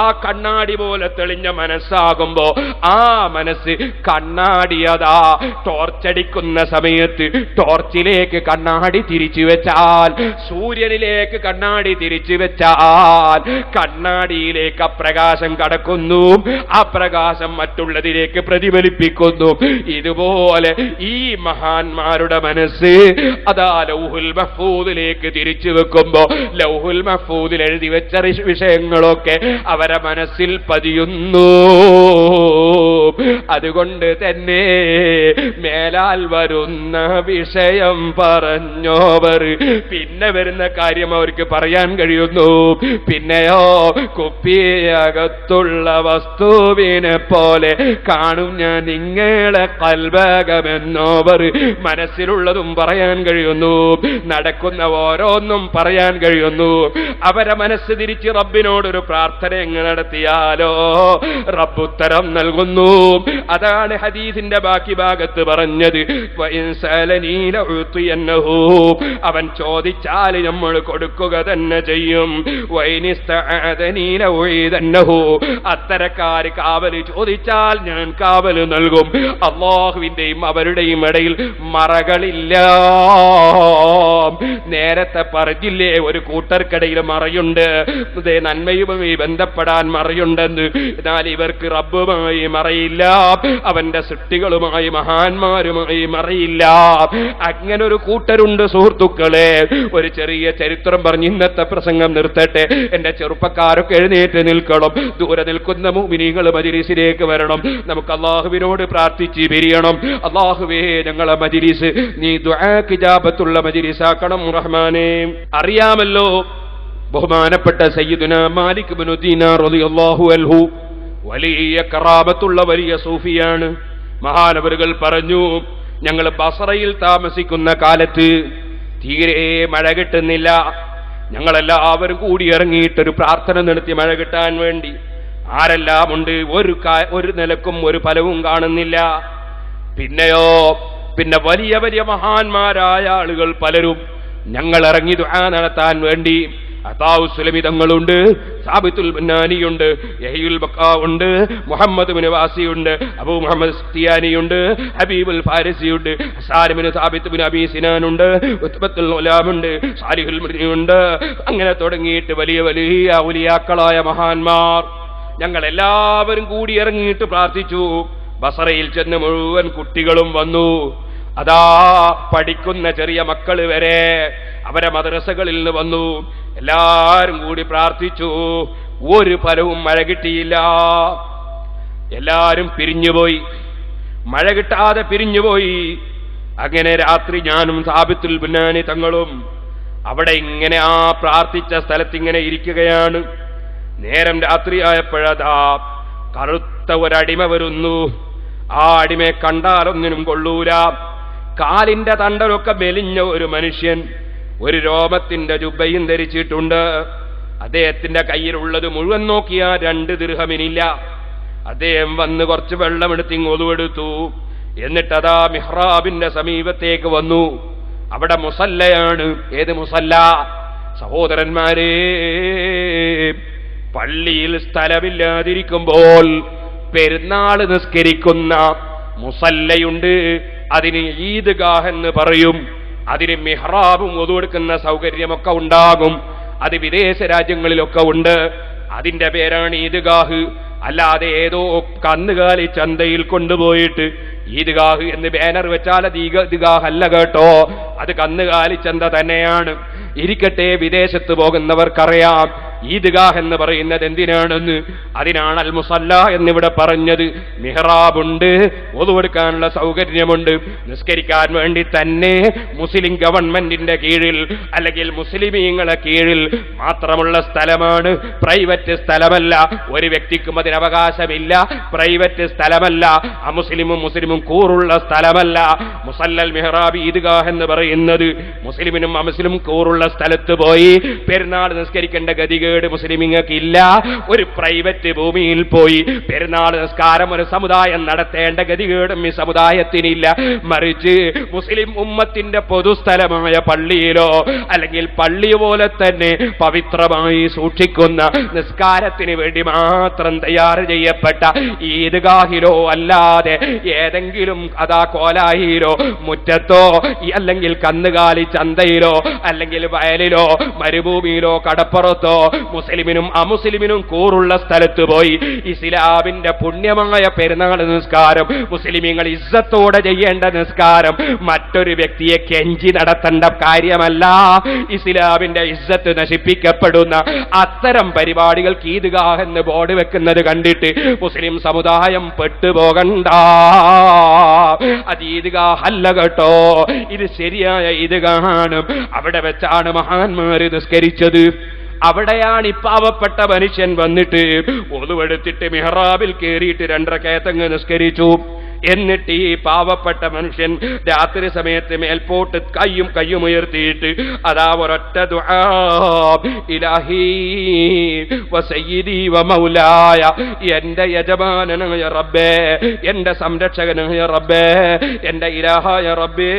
ആ കണ്ണാടി പോലെ തെളിഞ്ഞ മനസ്സാകുമ്പോ ആ മനസ്സ് കണ്ണാടിയതാ ടോർച്ചടിക്കുന്ന സമയത്ത് ടോർച്ചിലേക്ക് കണ്ണാടി തിരിച്ചു വെച്ചാൽ, സൂര്യനിലേക്ക് കണ്ണാടി തിരിച്ചു വെച്ചാൽ കണ്ണാടിയിലേക്ക് അപ്രകാശം കടക്കുന്നു, ആ പ്രകാശം മറ്റുള്ളതിലേക്ക് പ്രതിഫലിപ്പിക്കുന്നു. ഇതുപോലെ ഈ മഹാന്മാരുടെ മനസ്സ് അതാ ലൗഹുൽ മഹ്ഫൂദിലേക്ക് തിരിച്ചു വെക്കുമ്പോ ലൗഹുൽ മഹ്ഫൂദിൽ എഴുതി വെച്ച വിഷയങ്ങളൊക്കെ അവരെ മനസ്സിൽ പതിയുന്നു. അതുകൊണ്ട് തന്നെ മേലാൽ വരുന്ന വിഷയം പറഞ്ഞോവർ പിന്നെ വരുന്ന കാര്യം അവർക്ക് പറയാൻ കഴിയുന്നു. പിന്നെയോ കുപ്പിയകത്തുള്ള വസ്തുവിനെ പോലെ കാണും ഞാൻ നിങ്ങളെ കൽബകമെന്നോവർ മനസ്സിലുള്ളതും പറയാൻ കഴിയുന്നു, നടക്കുന്ന ഓരോന്നും പറയാൻ കഴിയുന്നു. അവരെ മനസ്സ് തിരിച്ച് റബ്ബിനോടൊരു പ്രാർത്ഥന എങ്ങനെ നടത്തിയാലോ റബ്ബുത്തരം നൽകുന്നു. അതാണ് ഹദീസിന്റെ ബാക്കി ഭാഗത്ത് പറഞ്ഞത്, അവൻ ചോദിച്ചാൽ നമ്മൾ കൊടുക്കുക തന്നെ ചെയ്യും. അത്തരക്കാർ കാവല് ചോദിച്ചാൽ ഞാൻ കാവല് നൽകും. അല്ലാഹുവിന്റെയും അവരുടെയും ഇടയിൽ മറകളില്ല. നേരത്തെ പറഞ്ഞില്ലേ, ഒരു കൂട്ടർക്കിടയിൽ മറയുണ്ട്, നന്മയുമായി ബന്ധപ്പെടാൻ മറയുണ്ടെന്ന്. എന്നാൽ ഇവർക്ക് റബ്ബുമായി മറയില്ല, അവന്റെ സൃഷ്ടികളുമായി മഹാന്മാരുമായി മറയില്ല. അങ്ങനെ ഒരു കൂട്ടരുണ്ട് സുഹൃത്തുക്കളെ. ഒരു ചെറിയ ചരിത്രം പറഞ്ഞ് ഇന്നത്തെ പ്രസംഗം നിർത്തട്ടെ. എന്റെ ചെറുപ്പക്കാരൊക്കെ എഴുന്നേറ്റ് നിൽക്കണം. ദൂരെ നിൽക്കുന്ന മുഅ്മിനീങ്ങൾ മജ്‌ലിസിലേക്ക് വരണം. നമുക്ക് അല്ലാഹുവിനോട് പ്രാർത്ഥിച്ച് പിരിയണം. അല്ലാഹുവേ, ഞങ്ങളെ മജ്‌ലിസ് നീ ദുആക്ക് ഇജാബത്തുള്ള മജ്‌ലിസാക്കണം റഹ്മാനേ. അറിയാമല്ലോ, ബഹുമാനപ്പെട്ട സയ്യിദുനാ മാലിക് ഇബ്നു ദീനാർ റളിയല്ലാഹു അൻഹു വലിയ കറാമത്തുള്ള വലിയ സൂഫിയാണ്. മഹാനവറുകൾ പറഞ്ഞു, ഞങ്ങൾ ബസറയിൽ താമസിക്കുന്ന കാലത്ത് തീരെ മഴ കിട്ടുന്നില്ല. ഞങ്ങളെല്ലാവരും കൂടി ഇറങ്ങിയിട്ടൊരു പ്രാർത്ഥന നടത്തി മഴ കിട്ടാൻ വേണ്ടി. ആരെല്ലാം ഉണ്ട്, ഒരു നിലക്കും ഒരു ഫലവും കാണുന്നില്ല. പിന്നെ വലിയ വലിയ മഹാന്മാരായ ആളുകൾ പലരും ഞങ്ങൾ ഇറങ്ങി ദുആ നടത്താൻ വേണ്ടി. അതാഉ സുലമി തങ്ങളുണ്ട്, സാബിത്തുൽ ബന്നാനിയുണ്ട്, യഹ്യുൽ ബക്കാ ഉണ്ട്, മുഹമ്മദ് ബിൻ വാസിയുണ്ട്, അബൂ മുഹമ്മദ് സ്തിയാനിയുണ്ട്, ഹബീബുൽ ഫാരിസിയുണ്ട്, Hassan bin Thabit bin Abi സിനാനുണ്ട്, ഉത്ബത്തുൽ ഉലാമുണ്ട്, സാലിഹുൽ മുർനിയുണ്ട്. അങ്ങനെ തുടങ്ങിയിട്ട് വലിയ വലിയ ഔലിയാക്കളായ മഹാന്മാർ. ഞങ്ങൾ എല്ലാവരും കൂടി ഇറങ്ങിയിട്ട് പ്രാർത്ഥിച്ചു. ബസറയിൽ ചെന്ന് മുഴുവൻ കുട്ടികളും വന്നു. അതാ പഠിക്കുന്ന ചെറിയ മക്കൾ വരെ അവരെ മദ്രസകളിൽ നിന്ന് വന്നു. എല്ലാരും കൂടി പ്രാർത്ഥിച്ചു. ഒരു ഫലവും മഴ കിട്ടിയില്ല. എല്ലാരും പിരിഞ്ഞുപോയി, മഴ കിട്ടാതെ പിരിഞ്ഞുപോയി. അങ്ങനെ രാത്രി ഞാനും സാബിത്തുൽ ബുനാനി തങ്ങളും അവിടെ ഇങ്ങനെ ആ പ്രാർത്ഥിച്ച സ്ഥലത്ത് ഇങ്ങനെ ഇരിക്കുകയാണ്. നേരം രാത്രിയായപ്പോഴതാ കറുത്ത ഒരടിമ വരുന്നു. ആ അടിമയെ കണ്ടാലൊന്നിനും കൊള്ളൂല. കാലിന്റെ തണ്ടലൊക്കെ മെലിഞ്ഞ ഒരു മനുഷ്യൻ, ഒരു രോമത്തിന്റെ ജുബ്ബയും ധരിച്ചിട്ടുണ്ട്. അദ്ദേഹത്തിന്റെ കയ്യിലുള്ളത് മുഴുവൻ നോക്കിയാ 2 ദിർഹമിനില്ല. അദ്ദേഹം വന്ന് കുറച്ച് വെള്ളമെടുത്ത് ഒതുവെടുത്തു. എന്നിട്ടതാ മിഹ്റാബിന്റെ സമീപത്തേക്ക് വന്നു. അവിടെ മുസല്ലയാണ്. ഏത് മുസല്ല? സഹോദരന്മാരെ, പള്ളിയിൽ സ്ഥലമില്ലാതിരിക്കുമ്പോൾ പെരുന്നാൾ നിസ്കരിക്കുന്ന മുസല്ലയുണ്ട്. അതിന് ഈദ്ഗാഹ് എന്ന് പറയും. അതിന് മിഹ്റാബും ഒതുവെടുക്കുന്ന സൗകര്യമൊക്കെ ഉണ്ടാകും. അത് വിദേശ രാജ്യങ്ങളിലൊക്കെ ഉണ്ട്. അതിന്റെ പേരാണ് ഈദ്ഗാഹ്. അല്ലാതെ ഏതോ കന്നുകാലി ചന്തയിൽ കൊണ്ടുപോയിട്ട് ഈദ്ഗാഹ് എന്ന് ബാനർ വെച്ചാൽ അത് ഈദ്ഗാഹ് അല്ല കേട്ടോ. അത് കന്നുകാലി ചന്ത തന്നെയാണ്. ഇരിക്കട്ടെ, വിദേശത്ത് പോകുന്നവർക്കറിയാം ഈദ്ഗാഹ് എന്ന് പറയുന്നത് എന്തിനാണെന്ന്. അതിനാണ് അൽ മുസല്ല എന്നിവിടെ പറഞ്ഞത്. മിഹ്റാബുണ്ട്, ഒതുവെടുക്കാനുള്ള സൗകര്യമുണ്ട്. നിസ്കരിക്കാൻ വേണ്ടി തന്നെ മുസ്ലിം ഗവൺമെന്റിന്റെ കീഴിൽ അല്ലെങ്കിൽ മുസ്ലിമീങ്ങളെ കീഴിൽ മാത്രമുള്ള സ്ഥലമാണ്. പ്രൈവറ്റ് സ്ഥലമല്ല. ഒരു വ്യക്തിക്കും അതിന് അവകാശമില്ല. പ്രൈവറ്റ് സ്ഥലമല്ല. മുസ്ലിമും കൂറുള്ള സ്ഥലമല്ല. മുസല്ലൽ മിഹ്റാബ് ഈദ്ഗാഹ് എന്ന് പറയുന്നത് മുസ്ലിമിനും അമുസ്ലിമും കൂറുള്ള സ്ഥലത്ത് പോയി പെരുന്നാൾ നിസ്കരിക്കേണ്ട ഗതികേട് മുസ്ലിമിങ്ങൾക്കില്ല. ഒരു പ്രൈവറ്റ് ഭൂമിയിൽ പോയി പെരുന്നാൾ നിസ്കാരം ഒരു സമുദായം നടത്തേണ്ട ഗതികേടും ഈ സമുദായത്തിനില്ല. മറിച്ച് മുസ്ലിം ഉമ്മത്തിന്റെ പൊതുസ്ഥലമായ പള്ളിയിലോ അല്ലെങ്കിൽ പള്ളി പോലെ തന്നെ പവിത്രമായി സൂക്ഷിക്കുന്ന നിസ്കാരത്തിന് വേണ്ടി മാത്രം തയ്യാർ ചെയ്യപ്പെട്ട ഈദ്ഗാഹിലോ അല്ലാതെ ഏതെങ്കിലും അതാ കോലായിലോ മുറ്റത്തോ അല്ലെങ്കിൽ കന്നുകാലി ചന്തയിലോ അല്ലെങ്കിൽ വയലിലോ മരുഭൂമിയിലോ കടപ്പുറത്തോ മുസ്ലിമിനും അമുസ്ലിമിനും കൂറുള്ള സ്ഥലത്ത് പോയി ഇസ്ലാമിന്റെ പുണ്യമായ പെരുന്നാൾ നിസ്കാരം, മുസ്ലിമീങ്ങൾ ഇസ്സത്തോടെ ചെയ്യേണ്ട നിസ്കാരം മറ്റൊരു വ്യക്തിയെ കെഞ്ചി നടത്തേണ്ട കാര്യമല്ല. ഇസ്ലാമിന്റെ ഇസ്സത്ത് നശിപ്പിക്കപ്പെടുന്ന അത്തരം പരിപാടികൾക്ക് ഈദ്ഗാഹ് എന്ന് ബോർഡ് വെക്കുന്നത് കണ്ടിട്ട് മുസ്ലിം സമുദായം പെട്ടുപോകണ്ട. അത് ഈദ്ഗാഹ് അല്ല കേട്ടോ. ഇത് ശരിയായ ഈദ്ഗാഹാണ്. അവിടെ വെച്ചാണ് മഹാന്മാര് നിസ്കരിച്ചത്. അവിടെയാണ് ഈ പാവപ്പെട്ട മനുഷ്യൻ വന്നിട്ട് ഒതുവെടുത്തിട്ട് മിഹ്റാബിൽ കയറിയിട്ട് 2 റക്അത്ത് നിസ്കരിച്ചു. എന്നിട്ട് ഈ പാവപ്പെട്ട മനുഷ്യൻ രാത്രി സമയത്ത് മേൽപോട്ട് കയ്യും ഉയർത്തിയിട്ട് അതാ ഒരൊറ്റ ദുആ, ഇലാഹി വസയ്യിദി വമൗലായ, എന്റെ യജമാനനായ റബ്ബേ, എന്റെ സംരക്ഷകനായ റബ്ബേ, എന്റെ ഇലാഹായ റബ്ബേ,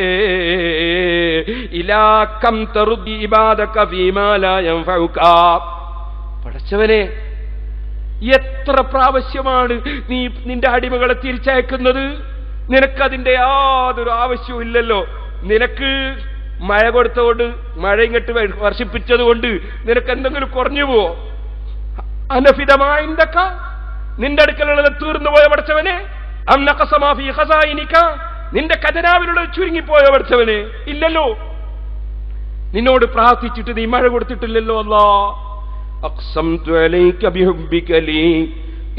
ഇലാ കം തറുദി ഇബാദക ഫീമാ ലാ യൻഫഉക. പടച്ചവനെ, എത്ര പ്രാവശ്യമാണ് നീ നിന്റെ അടിമകളെ തിരിച്ചയക്കുന്നത്? നിനക്കതിന്റെ യാതൊരു ആവശ്യവും ഇല്ലല്ലോ. നിനക്ക് മഴ കൊടുത്തുകൊണ്ട്, മഴ ഇങ്ങോട്ട് വർഷിപ്പിച്ചതുകൊണ്ട് നിനക്ക് എന്തെങ്കിലും കുറഞ്ഞു പോവോ? അനഫിതമായ നിന്റെ അടുക്കലുള്ളത് തീർന്നു പോയ പഠിച്ചവനെ, നിന്റെ ഖജനാവിലുള്ളത് ചുരുങ്ങിപ്പോയ പഠിച്ചവനെ, ഇല്ലല്ലോ. നിന്നോട് പ്രാർത്ഥിച്ചിട്ട് നീ മഴ കൊടുത്തിട്ടില്ലല്ലോ. അല്ലാ, അഖ്സംതു അലൈക ബിഹുബ്ബിക ലീ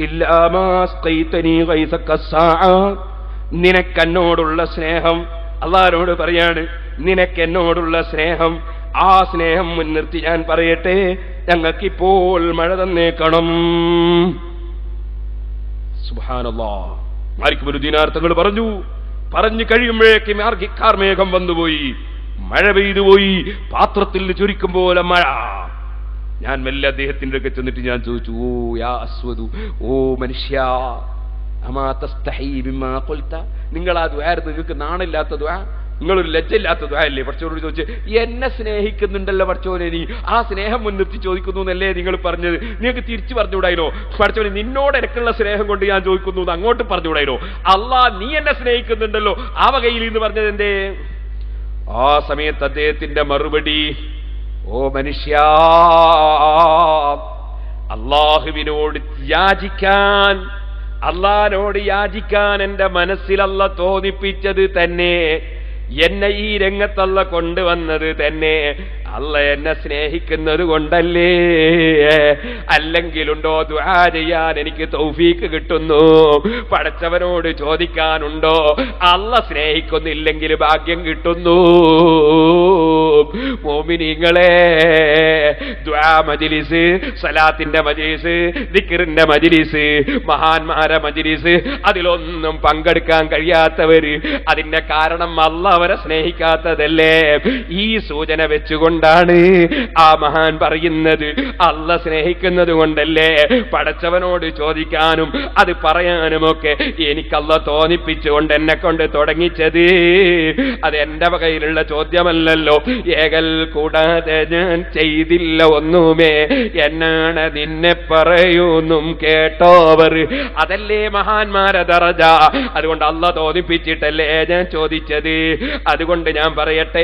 ഇല്ലാ മാ അസ്ഖൈതനി ഗൈസക സാഅ. നിനക്കെന്നോടുള്ള സ്നേഹം, അല്ലാഹുവോട് പറയാണ്, നിനക്കെന്നോടുള്ള സ്നേഹം, ആ സ്നേഹം മുൻനിർത്തി ഞാൻ പറയട്ടെ, ഞങ്ങൾക്കിപ്പോൾ മഴ തന്നേക്കണം. സുബ്ഹാനല്ലാഹ്. മാലിക് ഇബ്നു ദീനാർ തങ്ങൾ പറഞ്ഞു കഴിയുമ്പോഴേക്കും കാർമേഘം വന്നുപോയി. മഴ പെയ്തുപോയി, പാത്രത്തിൽ നിന്ന് ചൊരിക്കും പോലെ മഴ. ഞാൻ മെല്ലെ അദ്ദേഹത്തിന്റെ ഒക്കെ ചെന്നിട്ട് ഞാൻ ചോദിച്ചു, ഓ യാ അസ്വദു, ഓ മനുഷ്യ, അമാ തസ്തഹീ ബിമാ ഖുൽത, നിങ്ങൾ ആ ദുആ നിങ്ങൾക്ക് നാണില്ലാത്ത ദുആ, നിങ്ങളൊരു ലജ്ജയില്ലാത്ത ദുആ അല്ലേ? പടച്ചവനോട് ചോദിച്ചു, എന്നെ സ്നേഹിക്കുന്നുണ്ടല്ലോ പടച്ചവനെ, നീ ആ സ്നേഹം മുൻനിർത്തി ചോദിക്കുന്നു എന്നല്ലേ നിങ്ങൾ പറഞ്ഞത്? നിങ്ങൾക്ക് തിരിച്ചു പറഞ്ഞുകൂടായിനോ? പടച്ചവനെ, നിന്നോട് എനിക്കുള്ള സ്നേഹം കൊണ്ട് ഞാൻ ചോദിക്കുന്നു എന്ന് അങ്ങോട്ട് പറഞ്ഞുകൂടായിനോ? അല്ലാ, നീ എന്നെ സ്നേഹിക്കുന്നുണ്ടല്ലോ, ആ വകയിൽ എന്ന് പറഞ്ഞത് എന്തേ? ആ സമയത്ത് അദ്ദേഹത്തിന്റെ മറുപടി, ഓ മനുഷ്യ, അള്ളാഹുവിനോട് യാചിക്കാൻ, അള്ളാഹിനോട് യാചിക്കാൻ എന്റെ മനസ്സിൽ അല്ലാഹ് തോന്നിപ്പിച്ചത് തന്നെ, എന്നെ ഈ രംഗത്തല്ല കൊണ്ടുവന്നത് തന്നെ അല്ലാഹ് എന്നെ സ്നേഹിക്കുന്നത് കൊണ്ടല്ലേ? അല്ലെങ്കിലുണ്ടോ ദുആ ചെയ്യാൻ എനിക്ക് തൗഫീക്ക് കിട്ടുന്നു? പടച്ചവനോട് ചോദിക്കാനുണ്ടോ? അല്ലാഹ് സ്നേഹിക്കുന്നില്ലെങ്കിൽ ഭാഗ്യം കിട്ടുന്നു. മോമിനീങ്ങളെ, ദുആ മജ്ലിസ്, സലാത്തിന്റെ മജ്ലിസ്, ദിക്റിന്റെ മജ്ലിസ്, മഹാന്മാരെ മജ്ലിസ്, അതിലൊന്നും പങ്കെടുക്കാൻ കഴിയാത്തവര്, അതിന്റെ കാരണം അല്ലാഹ് അവരെ സ്നേഹിക്കാത്തതല്ലേ? ഈ സൂചന വെച്ചുകൊണ്ടാണ് ആ മഹാൻ പറയുന്നത്, അല്ലാഹ് സ്നേഹിക്കുന്നത് കൊണ്ടല്ലേ പടച്ചവനോട് ചോദിക്കാനും അത് പറയാനുമൊക്കെ എനിക്ക് അല്ലാഹ് തോന്നിപ്പിച്ചുകൊണ്ട് എന്നെ കൊണ്ട് തുടങ്ങിച്ചത്. അത് എന്റെ വകയിലുള്ള ചോദ്യമല്ലല്ലോ. ഏകൽ കൂടാതെ ഞാൻ ചെയ്തില്ല ഒന്നുമേ, എന്നാണ് നിന്നെ പറയുന്നും കേട്ടോവർ. അതല്ലേ മഹാന്മാരെ ദറജ. അതുകൊണ്ട് അല്ലാഹ് തോന്നിപ്പിച്ചിട്ടല്ലേ ഞാൻ ചോദിച്ചത്. അതുകൊണ്ട് ഞാൻ പറയട്ടെ,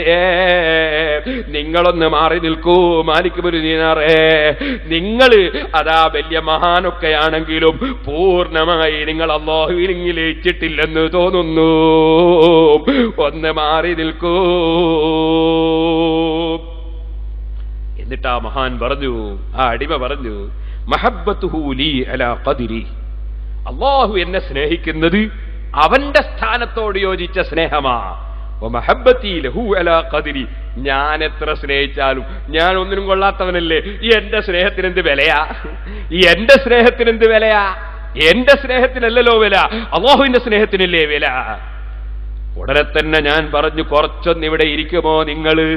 നിങ്ങളൊന്ന് മാറി നിൽക്കൂ. മാലിക് ഇബ്നു ദീനാറേ, നിങ്ങൾ അതാ വലിയ മഹാനൊക്കെ ആണെങ്കിലും പൂർണ്ണമായി നിങ്ങൾ അല്ലാഹുവിൽ ലയിച്ചിട്ടില്ലെന്ന് തോന്നുന്നു. ഒന്ന് മാറി നിൽക്കൂ. എന്നിട്ട് ആ മഹാൻ പറഞ്ഞു, ആ അടിമ പറഞ്ഞു, മഹബ്ബത്തുഹു ലീ അലാ ഖദ്രി, അല്ലാഹു എന്നെ സ്നേഹിക്കുന്നത് അവന്റെ സ്ഥാനത്തോട് യോജിച്ച സ്നേഹമാ. വമഹബ്ബതി ലഹു അലാ ഖദ്രി, ഞാൻ എത്ര സ്നേഹിച്ചാലും ഞാൻ ഒന്നിനും കൊള്ളാത്തവനല്ലേ. എന്റെ സ്നേഹത്തിന് എന്ത് വിലയാ? എന്റെ സ്നേഹത്തിന് എന്ത് വിലയാ? എന്റെ സ്നേഹത്തിനല്ലല്ലോ വില, അല്ലാഹുവിന്റെ സ്നേഹത്തിനല്ലേ വില. ഉടനെ തന്നെ ഞാൻ പറഞ്ഞു, കുറച്ചൊന്ന് ഇവിടെ ഇരിക്കുമോ നിങ്ങള്?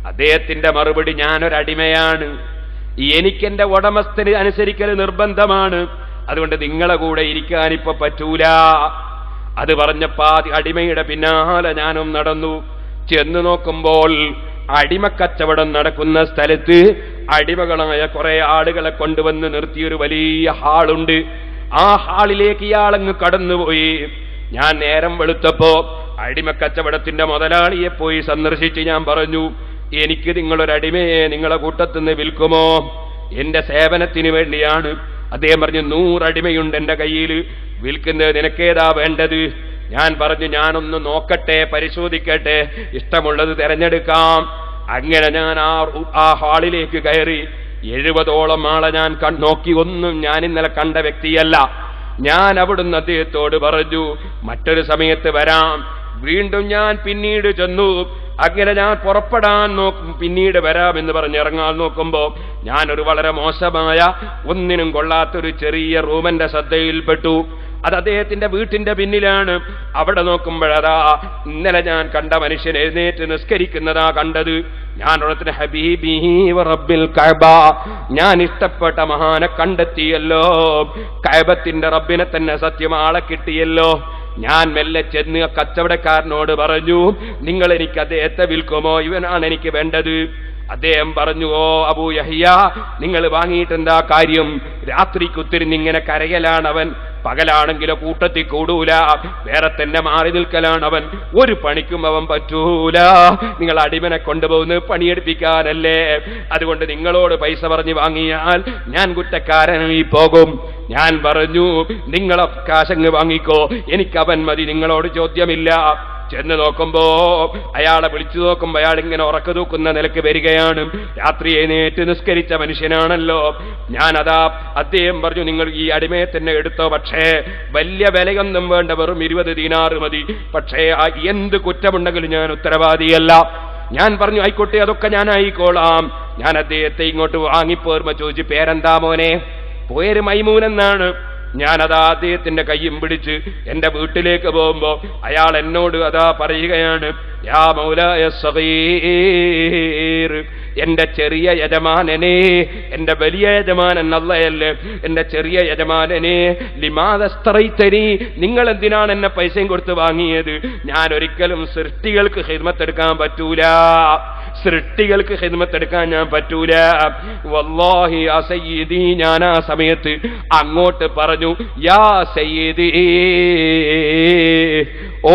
അദ്ദേഹത്തിന്റെ മറുപടി, ഞാനൊരടിമയാണ്, എനിക്കെന്റെ ഉടമസ്ഥന് അനുസരിക്കൽ നിർബന്ധമാണ്, അതുകൊണ്ട് നിങ്ങളെ കൂടെ ഇരിക്കാൻ ഇപ്പൊ പറ്റൂല. അത് പറഞ്ഞപ്പോ അടിമയുടെ പിന്നാലെ ഞാനും നടന്നു. ചെന്നു നോക്കുമ്പോൾ അടിമക്കച്ചവടം നടക്കുന്ന സ്ഥലത്ത് അടിമകളായ കുറെ ആളുകളെ കൊണ്ടുവന്ന് നിർത്തിയൊരു വലിയ ഹാളുണ്ട്. ആ ഹാളിലേക്ക് ഇയാളങ്ങ് കടന്നുപോയി. ഞാൻ നേരം വെളുത്തപ്പോ അടിമക്കച്ചവടത്തിന്റെ മുതലാളിയെ പോയി സന്ദർശിച്ച് ഞാൻ പറഞ്ഞു, എനിക്ക് നിങ്ങളൊരടിമയെ നിങ്ങളെ കൂട്ടത്തുനിന്ന് വിൽക്കുമോ? എന്റെ സേവനത്തിന് വേണ്ടിയാണ്. അദ്ദേഹം പറഞ്ഞു, 100 അടിമയുണ്ട് എന്റെ കയ്യിൽ, വിൽക്കുന്നത് നിനക്കേതാ വേണ്ടത്? ഞാൻ പറഞ്ഞു, ഞാനൊന്ന് നോക്കട്ടെ, പരിശോധിക്കട്ടെ, ഇഷ്ടമുള്ളത് തിരഞ്ഞെടുക്കാം. അങ്ങനെ ഞാൻ ആ ഹാളിലേക്ക് കയറി. 70ഓളം ആളെ ഞാൻ നോക്കി. ഒന്നും ഞാൻ ഇന്നലെ കണ്ട വ്യക്തിയല്ല. ഞാൻ അവിടുന്ന് അദ്ദേഹത്തോട് പറഞ്ഞു, മറ്റൊരു സമയത്ത് വരാം. വീണ്ടും ഞാൻ പിന്നീട് ചെന്നു. അങ്ങനെ ഞാൻ പുറപ്പെടാൻ നോക്കും, പിന്നീട് വരാമെന്ന് പറഞ്ഞ് ഇറങ്ങാൻ നോക്കുമ്പോ ഞാനൊരു വളരെ മോശമായ, ഒന്നിനും കൊള്ളാത്തൊരു ചെറിയ റൂമിന്റെ ശ്രദ്ധയിൽപ്പെട്ടു. അത് അദ്ദേഹത്തിന്റെ വീട്ടിന്റെ പിന്നിലാണ്. അവിടെ നോക്കുമ്പോഴതാ ഇന്നലെ ഞാൻ കണ്ട മനുഷ്യൻ എഴുന്നേറ്റ് നിസ്കരിക്കുന്നതാ കണ്ടത്. ഞാൻ ഉടനെ ഹബീബി റബ്ബിൽ കഅബ, ഞാൻ ഇഷ്ടപ്പെട്ട മഹാനെ കണ്ടെത്തിയല്ലോ, കഅബത്തിന്റെ റബ്ബിനെ തന്നെ സത്യം ആളെ കിട്ടിയല്ലോ. ഞാൻ മെല്ലെ ചെന്ന് കച്ചവടക്കാരനോട് പറഞ്ഞു, നിങ്ങൾ എനിക്ക് അദ്ദേഹത്തെ വിൽക്കുമോ? ഇവനാണ് എനിക്ക് വേണ്ടത്. അദ്ദേഹം പറഞ്ഞു, ഓ അബൂ യഹ്യ, നിങ്ങൾ വാങ്ങിയിട്ടെന്താ കാര്യം? രാത്രിക്കുത്തിരിഞ്ഞിങ്ങനെ കരയലാണവൻ, പകലാണെങ്കിലോ കൂട്ടത്തിൽ കൂടൂല, വേറെ തന്നെ മാറി നിൽക്കലാണവൻ, ഒരു പണിക്കും അവൻ പറ്റൂല. നിങ്ങൾ അടിമനെ കൊണ്ടുപോകുന്നത് പണിയെടുപ്പിക്കാനല്ലേ, അതുകൊണ്ട് നിങ്ങളോട് പൈസ പറഞ്ഞ് വാങ്ങിയാൽ ഞാൻ കുറ്റക്കാരനായി പോകും. ഞാൻ പറഞ്ഞു, നിങ്ങളെ കാശങ്ങ് വാങ്ങിക്കോ, എനിക്കവൻ മതി, നിങ്ങളോട് ചോദ്യമില്ല. ചെന്ന് നോക്കുമ്പോ അയാളെ വിളിച്ചു നോക്കുമ്പോ അയാൾ ഇങ്ങനെ ഉറക്കു തൂക്കുന്ന നിലക്ക് വരികയാണ്. രാത്രി എഴുന്നേറ്റ് നിസ്കരിച്ച മനുഷ്യനാണല്ലോ. ഞാനതാ അദ്ദേഹം പറഞ്ഞു, നിങ്ങൾ ഈ അടിമയെ തന്നെ എടുത്തോ, പക്ഷേ വലിയ വിലയൊന്നും വേണ്ട, വെറും 20 ദീനാർ മതി. പക്ഷേ എന്ത് കുറ്റമുണ്ടെങ്കിലും ഞാൻ ഉത്തരവാദിയല്ല. ഞാൻ പറഞ്ഞു, ആയിക്കോട്ടെ, അതൊക്കെ ഞാൻ ആയിക്കോളാം. ഞാൻ അദ്ദേഹത്തെ ഇങ്ങോട്ട് വാങ്ങിപ്പോർമ ചോദിച്ചു, പേരെന്താ മോനെ? പേര് മൈമൂൻ എന്നാണ്. ഞാനതാ അദ്ദേഹത്തിന്റെ കയ്യും പിടിച്ച് എന്റെ വീട്ടിലേക്ക് പോകുമ്പോ അയാൾ എന്നോട് അതാ പറയുകയാണ്, യാ മൗലായ സഗീർ, എന്റെ ചെറിയ യജമാനനെ, എന്റെ വലിയ യജമാനൻ അല്ലയല്ലേ, എന്റെ ചെറിയ യജമാനനെ, ലിമാദസ്തറൈതനി, നിങ്ങൾ എന്തിനാണ് എന്നെ പൈസയും കൊടുത്ത് വാങ്ങിയത്? ഞാൻ ഒരിക്കലും സൃഷ്ടികൾക്ക് ഖിദ്മത്തെടുക്കാൻ പറ്റൂല, സൃഷ്ടികൾക്ക് ഖിദ്മത്തെടുക്കാൻ ഞാൻ പറ്റൂല. വല്ലാഹി യാ സയ്യിദി, ഞാൻ ആ സമയത്ത് അങ്ങോട്ട് പറഞ്ഞു, യാ സയ്യിദി, ഓ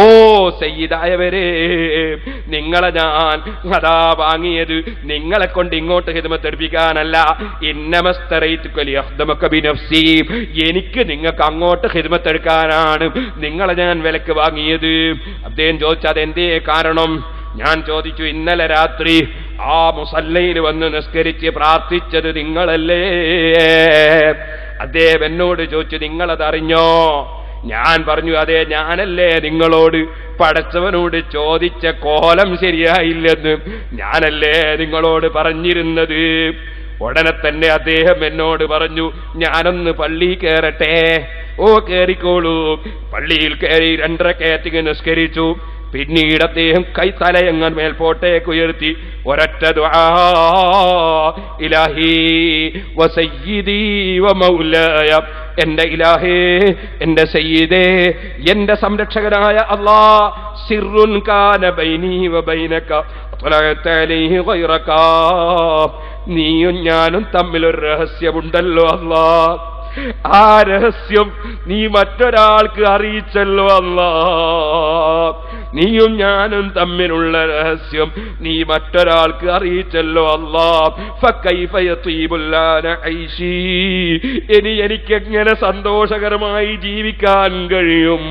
സയ്യിദായവരെ, നിങ്ങളെ ഞാൻ അതാ വാങ്ങിയത് നിങ്ങളെ കൊണ്ട് ഇങ്ങോട്ട് ഖിദ്മത്തെടുപ്പിക്കാനല്ല, ഇന്നമസ്തറൈതുക ലിയഖ്ദമക ബിനഫ്സി, എനിക്ക് നിങ്ങൾക്ക് അങ്ങോട്ട് ഖിദ്മത്തെടുക്കാനാണ് നിങ്ങളെ ഞാൻ വിലക്ക് വാങ്ങിയത്. അദ്ദേഹം ചോദിച്ചു, അതെന്തേ കാരണം? ഞാൻ ചോദിച്ചു, ഇന്നലെ രാത്രി ആ മുസല്ലയിൽ വന്ന് നിസ്കരിച്ച് പ്രാർത്ഥിച്ചത് നിങ്ങളല്ലേ? അദ്ദേഹം എന്നോട് ചോദിച്ചു, നിങ്ങളതറിഞ്ഞോ? ഞാൻ പറഞ്ഞു, അതെ, ഞാനല്ലേ നിങ്ങളോട് പടച്ചവനോട് ചോദിച്ച കോലം ശരിയായില്ലെന്ന് ഞാനല്ലേ നിങ്ങളോട് പറഞ്ഞിരുന്നത്? ഉടനെ തന്നെ അദ്ദേഹം എന്നോട് പറഞ്ഞു, ഞാനൊന്ന് പള്ളി കയറട്ടെ. ഓ, കയറിക്കോളൂ. പള്ളിയിൽ കയറി 2 റക്അത്ത് നിസ്കരിച്ചു. പിന്നീട് അദ്ദേഹം തലയങ്ങൻ മേൽപോട്ടേക്ക് ഉയർത്തി ഒരൊറ്റ ദുആ, ഇലാഹി വസയ്യിദി വമൗലായ, എന്റെ ഇലാഹേ, എന്റെ സയ്യിദേ, എന്റെ സംരക്ഷകനായ അല്ലാഹ്, സിർറുൻ കാന ബൈനി വബൈനക അത്ലഅത അലൈഹി ഗൈറക, നീയും ഞാനും തമ്മിലൊരു രഹസ്യമുണ്ടല്ലോ അല്ലാഹ്, ആ രഹസ്യം നീ മറ്റൊരാൾക്ക് അറിയിച്ചല്ലോ അല്ലാഹ്, നീയും ഞാനും തമ്മിലുള്ള രഹസ്യം നീ മറ്റൊരാൾക്ക് അറിയിച്ചല്ലോ അല്ലാഹ്. ഫകൈഫ യതീബു ലനാ ഐശി, ഇനി എനിക്കെങ്ങനെ സന്തോഷകരമായി ജീവിക്കാൻ കഴിയും?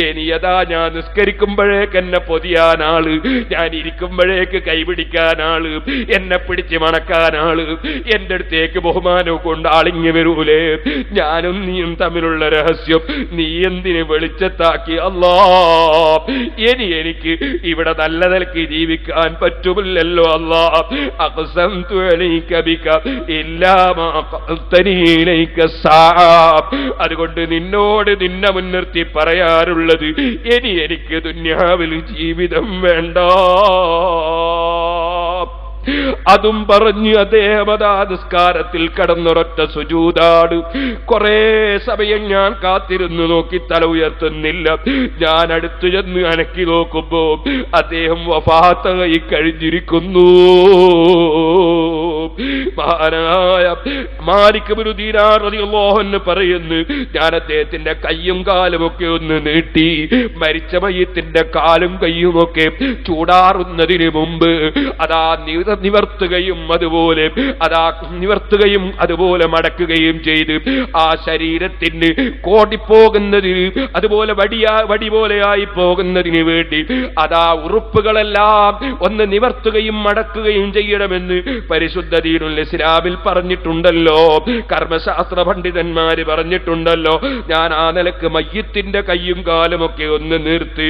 ഇനി അതാ ഞാൻ നിസ്കരിക്കുമ്പോഴേക്ക് എന്നെ പൊതിയാനാള്, ഞാൻ ഇരിക്കുമ്പോഴേക്ക് കൈപിടിക്കാനാള്, എന്നെ പിടിച്ച് മണക്കാനാള്, എന്റെ അടുത്തേക്ക് ബഹുമാനവും കൊണ്ട് ആളിങ്ങി വരൂലേ? ഞാനും നീയും തമ്മിലുള്ള രഹസ്യം നീ എന്തിന് വെളിച്ചത്താക്കി അല്ലാഹ്? ഇനി എനിക്ക് ഇവിടെ നല്ല നിലയ്ക്ക് ജീവിക്കാൻ പറ്റുമില്ലല്ലോ അല്ലാഹ്. അഖ്സംതു അലൈക ബിക ഇല്ലാ മാ ഖഅതനി ഇലൈക സാഅബ്, അതുകൊണ്ട് നിന്നോട് നിന്നെ മുൻനിർത്തി പറയാറുള്ളത്, ഇനി എനിക്ക് ദുനിയാവിൽ ജീവിതം വേണ്ട. അതും പറഞ്ഞ് അദ്ദേഹം അതാ നിസ്കാരത്തിൽ കടന്നൊരൊറ്റ സുജൂദാണ്. കുറെ സമയം ഞാൻ കാത്തിരുന്നു നോക്കി, തല ഉയർത്തുന്നില്ല. ഞാൻ അടുത്തു ചെന്ന് അനക്കി നോക്കുമ്പോ അദ്ദേഹം വഫാത്തായി കഴിഞ്ഞിരിക്കുന്നു. മഹാനായ മാലിക് ഇബ്നു ദീനാർ റളിയല്ലാഹു അൻഹു പറയുന്നു, ഞാൻ അദ്ദേഹത്തിന്റെ കയ്യും കാലുമൊക്കെ ഒന്ന് നീട്ടി, മരിച്ച മയ്യിത്തിന്റെ കാലും കയ്യുമൊക്കെ ചൂടാറുന്നതിന് മുമ്പ് അതാ നിവർത്തുകയും അതുപോലെ മടക്കുകയും ചെയ്ത് ആ ശരീരത്തിന് കോടിപ്പോകുന്നതിന്, അതുപോലെ വടി പോലെയായി പോകുന്നതിന് വേണ്ടി അതാ ഉറുപ്പുകളെല്ലാം ഒന്ന് നിവർത്തുകയും മടക്കുകയും ചെയ്യണമെന്ന് പരിശുദ്ധ ദീനുൽ ഇസ്ലാമിൽ പറഞ്ഞിട്ടുണ്ടല്ലോ, കർമ്മശാസ്ത്ര പണ്ഡിതന്മാര് പറഞ്ഞിട്ടുണ്ടല്ലോ. ഞാൻ ആ നിലക്ക് മയ്യിത്തിന്റെ കയ്യും കാലുമൊക്കെ ഒന്ന് നിർത്തി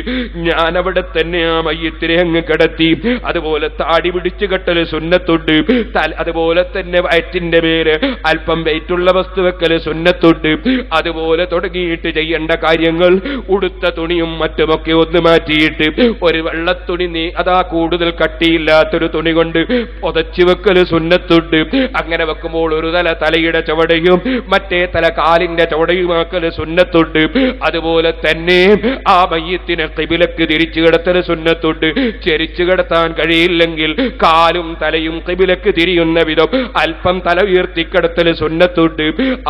ഞാൻ അവിടെ തന്നെ ആ മയ്യിത്തിനെ അങ്ങ് കിടത്തി. അതുപോലെ താടി പിടിച്ചു കെട്ടൽ സുന്നത്തുണ്ട്, അതുപോലെ തന്നെ വയറ്റിന്റെ മേല് അല്പം വെയിറ്റുള്ള വസ്തു വെക്കല് സുന്നത്തുണ്ട്. അതുപോലെ തുടങ്ങിയിട്ട് ചെയ്യേണ്ട കാര്യങ്ങൾ, ഉടുത്ത തുണിയും മറ്റുമൊക്കെ ഒന്ന് മാറ്റിയിട്ട് ഒരു വെള്ളത്തുണി അതാ കൂടുതൽ കട്ടിയില്ലാത്തൊരു തുണി കൊണ്ട് പൊതച്ചു വെക്കല് സുന്നത്തുണ്ട്. അങ്ങനെ വെക്കുമ്പോൾ ഒരു തല തലയുടെ ചുവടയും മറ്റേ തല കാലിന്റെ ചുവടയുമാക്കല് സുന്നത്തുണ്ട്. അതുപോലെ തന്നെ ആ മയ്യിത്തിനെ ഖിബിലക്ക് തിരിച്ചു കിടത്തല് സുന്നത്തുണ്ട്. ചെരിച്ചു കിടത്താൻ കഴിയില്ലെങ്കിൽ കാലും തലയും ഖിബിലക്ക് തിരിയുന്ന വിധം അല്പം തല ഉയർത്തിക്കിടത്തല് സുന്നത്തുണ്ട്.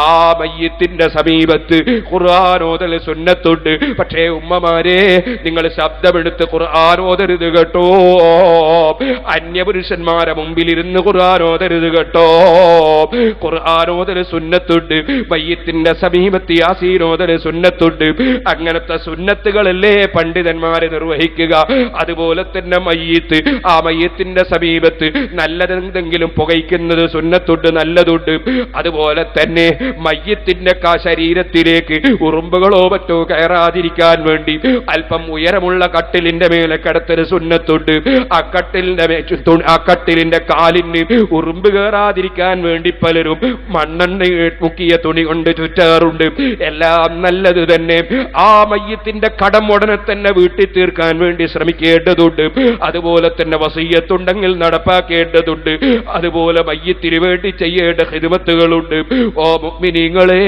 ആ മയ്യിത്തിന്റെ സമീപത്ത് ഖുർആൻ ഓതല് സുന്നത്തുണ്ട്. പക്ഷേ ഉമ്മമാരെ, നിങ്ങൾ ശബ്ദമെടുത്ത് ഖുർആൻ ഓതരുത് കേട്ടോ. അന്യപുരുഷന്മാരെ മുമ്പിലിരുന്ന് ഖുർആൻ ഓതരുത് കേട്ടോ. ഖുർആൻ ഓതല് സുന്നത്തുണ്ട്. മയ്യിത്തിന്റെ സമീപത്ത് യാസീൻ ഓതല് സുന്നത്തുണ്ട്. അങ്ങനത്തെ സുന്നത്തുകളല്ലേ പണ്ഡിതന്മാരെ നിർവഹിക്കുക. അതുപോലെ തന്നെ മയ്യിത്ത്, ആ മയ്യിത്തിന്റെ സമീപത്ത് നല്ലതെന്തെങ്കിലും പുകയ്ക്കുന്നത് സുന്നത്തുണ്ട്, നല്ലതുണ്ട്. അതുപോലെ തന്നെ മയ്യിത്തിന്റെ ശരീരത്തിലേക്ക് ഉറുമ്പുകളോ മറ്റോ കയറാതിരിക്കാൻ വേണ്ടി അല്പം ഉയരമുള്ള കട്ടിലിന്റെ മേലെ കിടത്തല് സുന്നത്തുണ്ട്. ആ കട്ടിലിന്റെ കാലിന് ഉറുമ്പ് ഉറുമ്പ് കയറാതിരിക്കാൻ വേണ്ടി പലരും മണ്ണെണ്ണ മുക്കിയ തുണി കൊണ്ട് ചുറ്റാറുണ്ട്. എല്ലാം നല്ലത് തന്നെ. ആ മയ്യത്തിന്റെ കടം ഉടനെ തന്നെ വീട്ടിൽ തീർക്കാൻ വേണ്ടി ശ്രമിക്കേണ്ടതുണ്ട്. അതുപോലെ തന്നെ വസിയ്യത്തുണ്ടെങ്കിൽ നടപ്പാക്കേണ്ടതുണ്ട്. അതുപോലെ മയ്യത്തിന് വേണ്ടി ചെയ്യേണ്ട ഖിദ്മത്തുകളുണ്ട്. ഓ മുഅ്മിനീങ്ങളെ,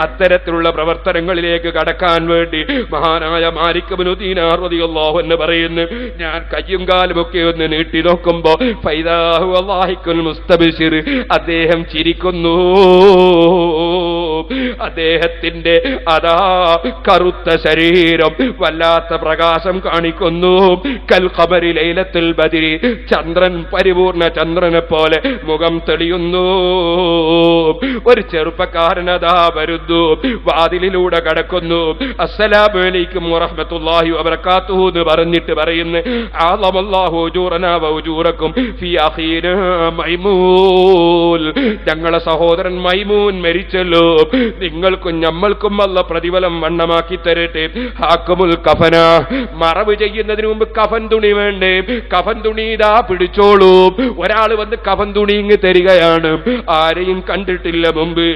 അത്തരത്തിലുള്ള പ്രവർത്തനങ്ങളിലേക്ക് കടക്കാൻ വേണ്ടി മഹാനായ മാലിക് ഇബ്നു ദീനാർ റളിയല്ലാഹു അൻഹു പറയുന്നു, ഞാൻ കയ്യും കാലും ഒക്കെ ഒന്ന് നീട്ടി നോക്കുമ്പോ ഫൈദാ ഹുവ ളാഹിഖുൽ മുസ്തബ്ശിർ, അദ്ദേഹം ചിരിക്കുന്നു. അദ്ദേഹത്തിന്റെ അതാ കറുത്ത ശരീരം വല്ലാത്ത പ്രകാശം കാണിക്കുന്നു. കൽ ഖമരി ലൈലത്തുൽ ബദ്രി, ചന്ദ്രൻ പരിപൂർണ ചന്ദ്രനെ പോലെ മുഖം തെളിയുന്നു. ഒരു ചെറുപ്പക്കാരനതാ വരുന്നു, വാതിലിലൂടെ കടക്കുന്നു. അസ്സലാമു അലൈക്കും വറഹ്മത്തുള്ളാഹി വബറകാതുഹു എന്ന് പറഞ്ഞിട്ട് പറയുന്നു, അഅളമല്ലാഹു ഉജൂറനാ വഉജൂറക്കും ഫീ അഖീനാ മൈമൂൻ, ഞങ്ങളെ സഹോദരൻ മൈമൂൻ മരിച്ചല്ലോ, നിങ്ങൾക്കും ഞമ്മൾക്കും അല്ല പ്രതിഫലം വണ്ണമാക്കി തരട്ടെ. ഹാക്കുമുൽ കഫന, മറവ് ചെയ്യുന്നതിന് മുമ്പ് കഫൻ തുണി വേണ്ടേ? കഫൻ തുണി ഇതാ പിടിച്ചോളൂ. ഒരാൾ വന്ന് കഫൻ തുണി ഇങ്ങ് തരികയാണ്. ആരെയും കണ്ടിട്ടില്ല മുമ്പ്.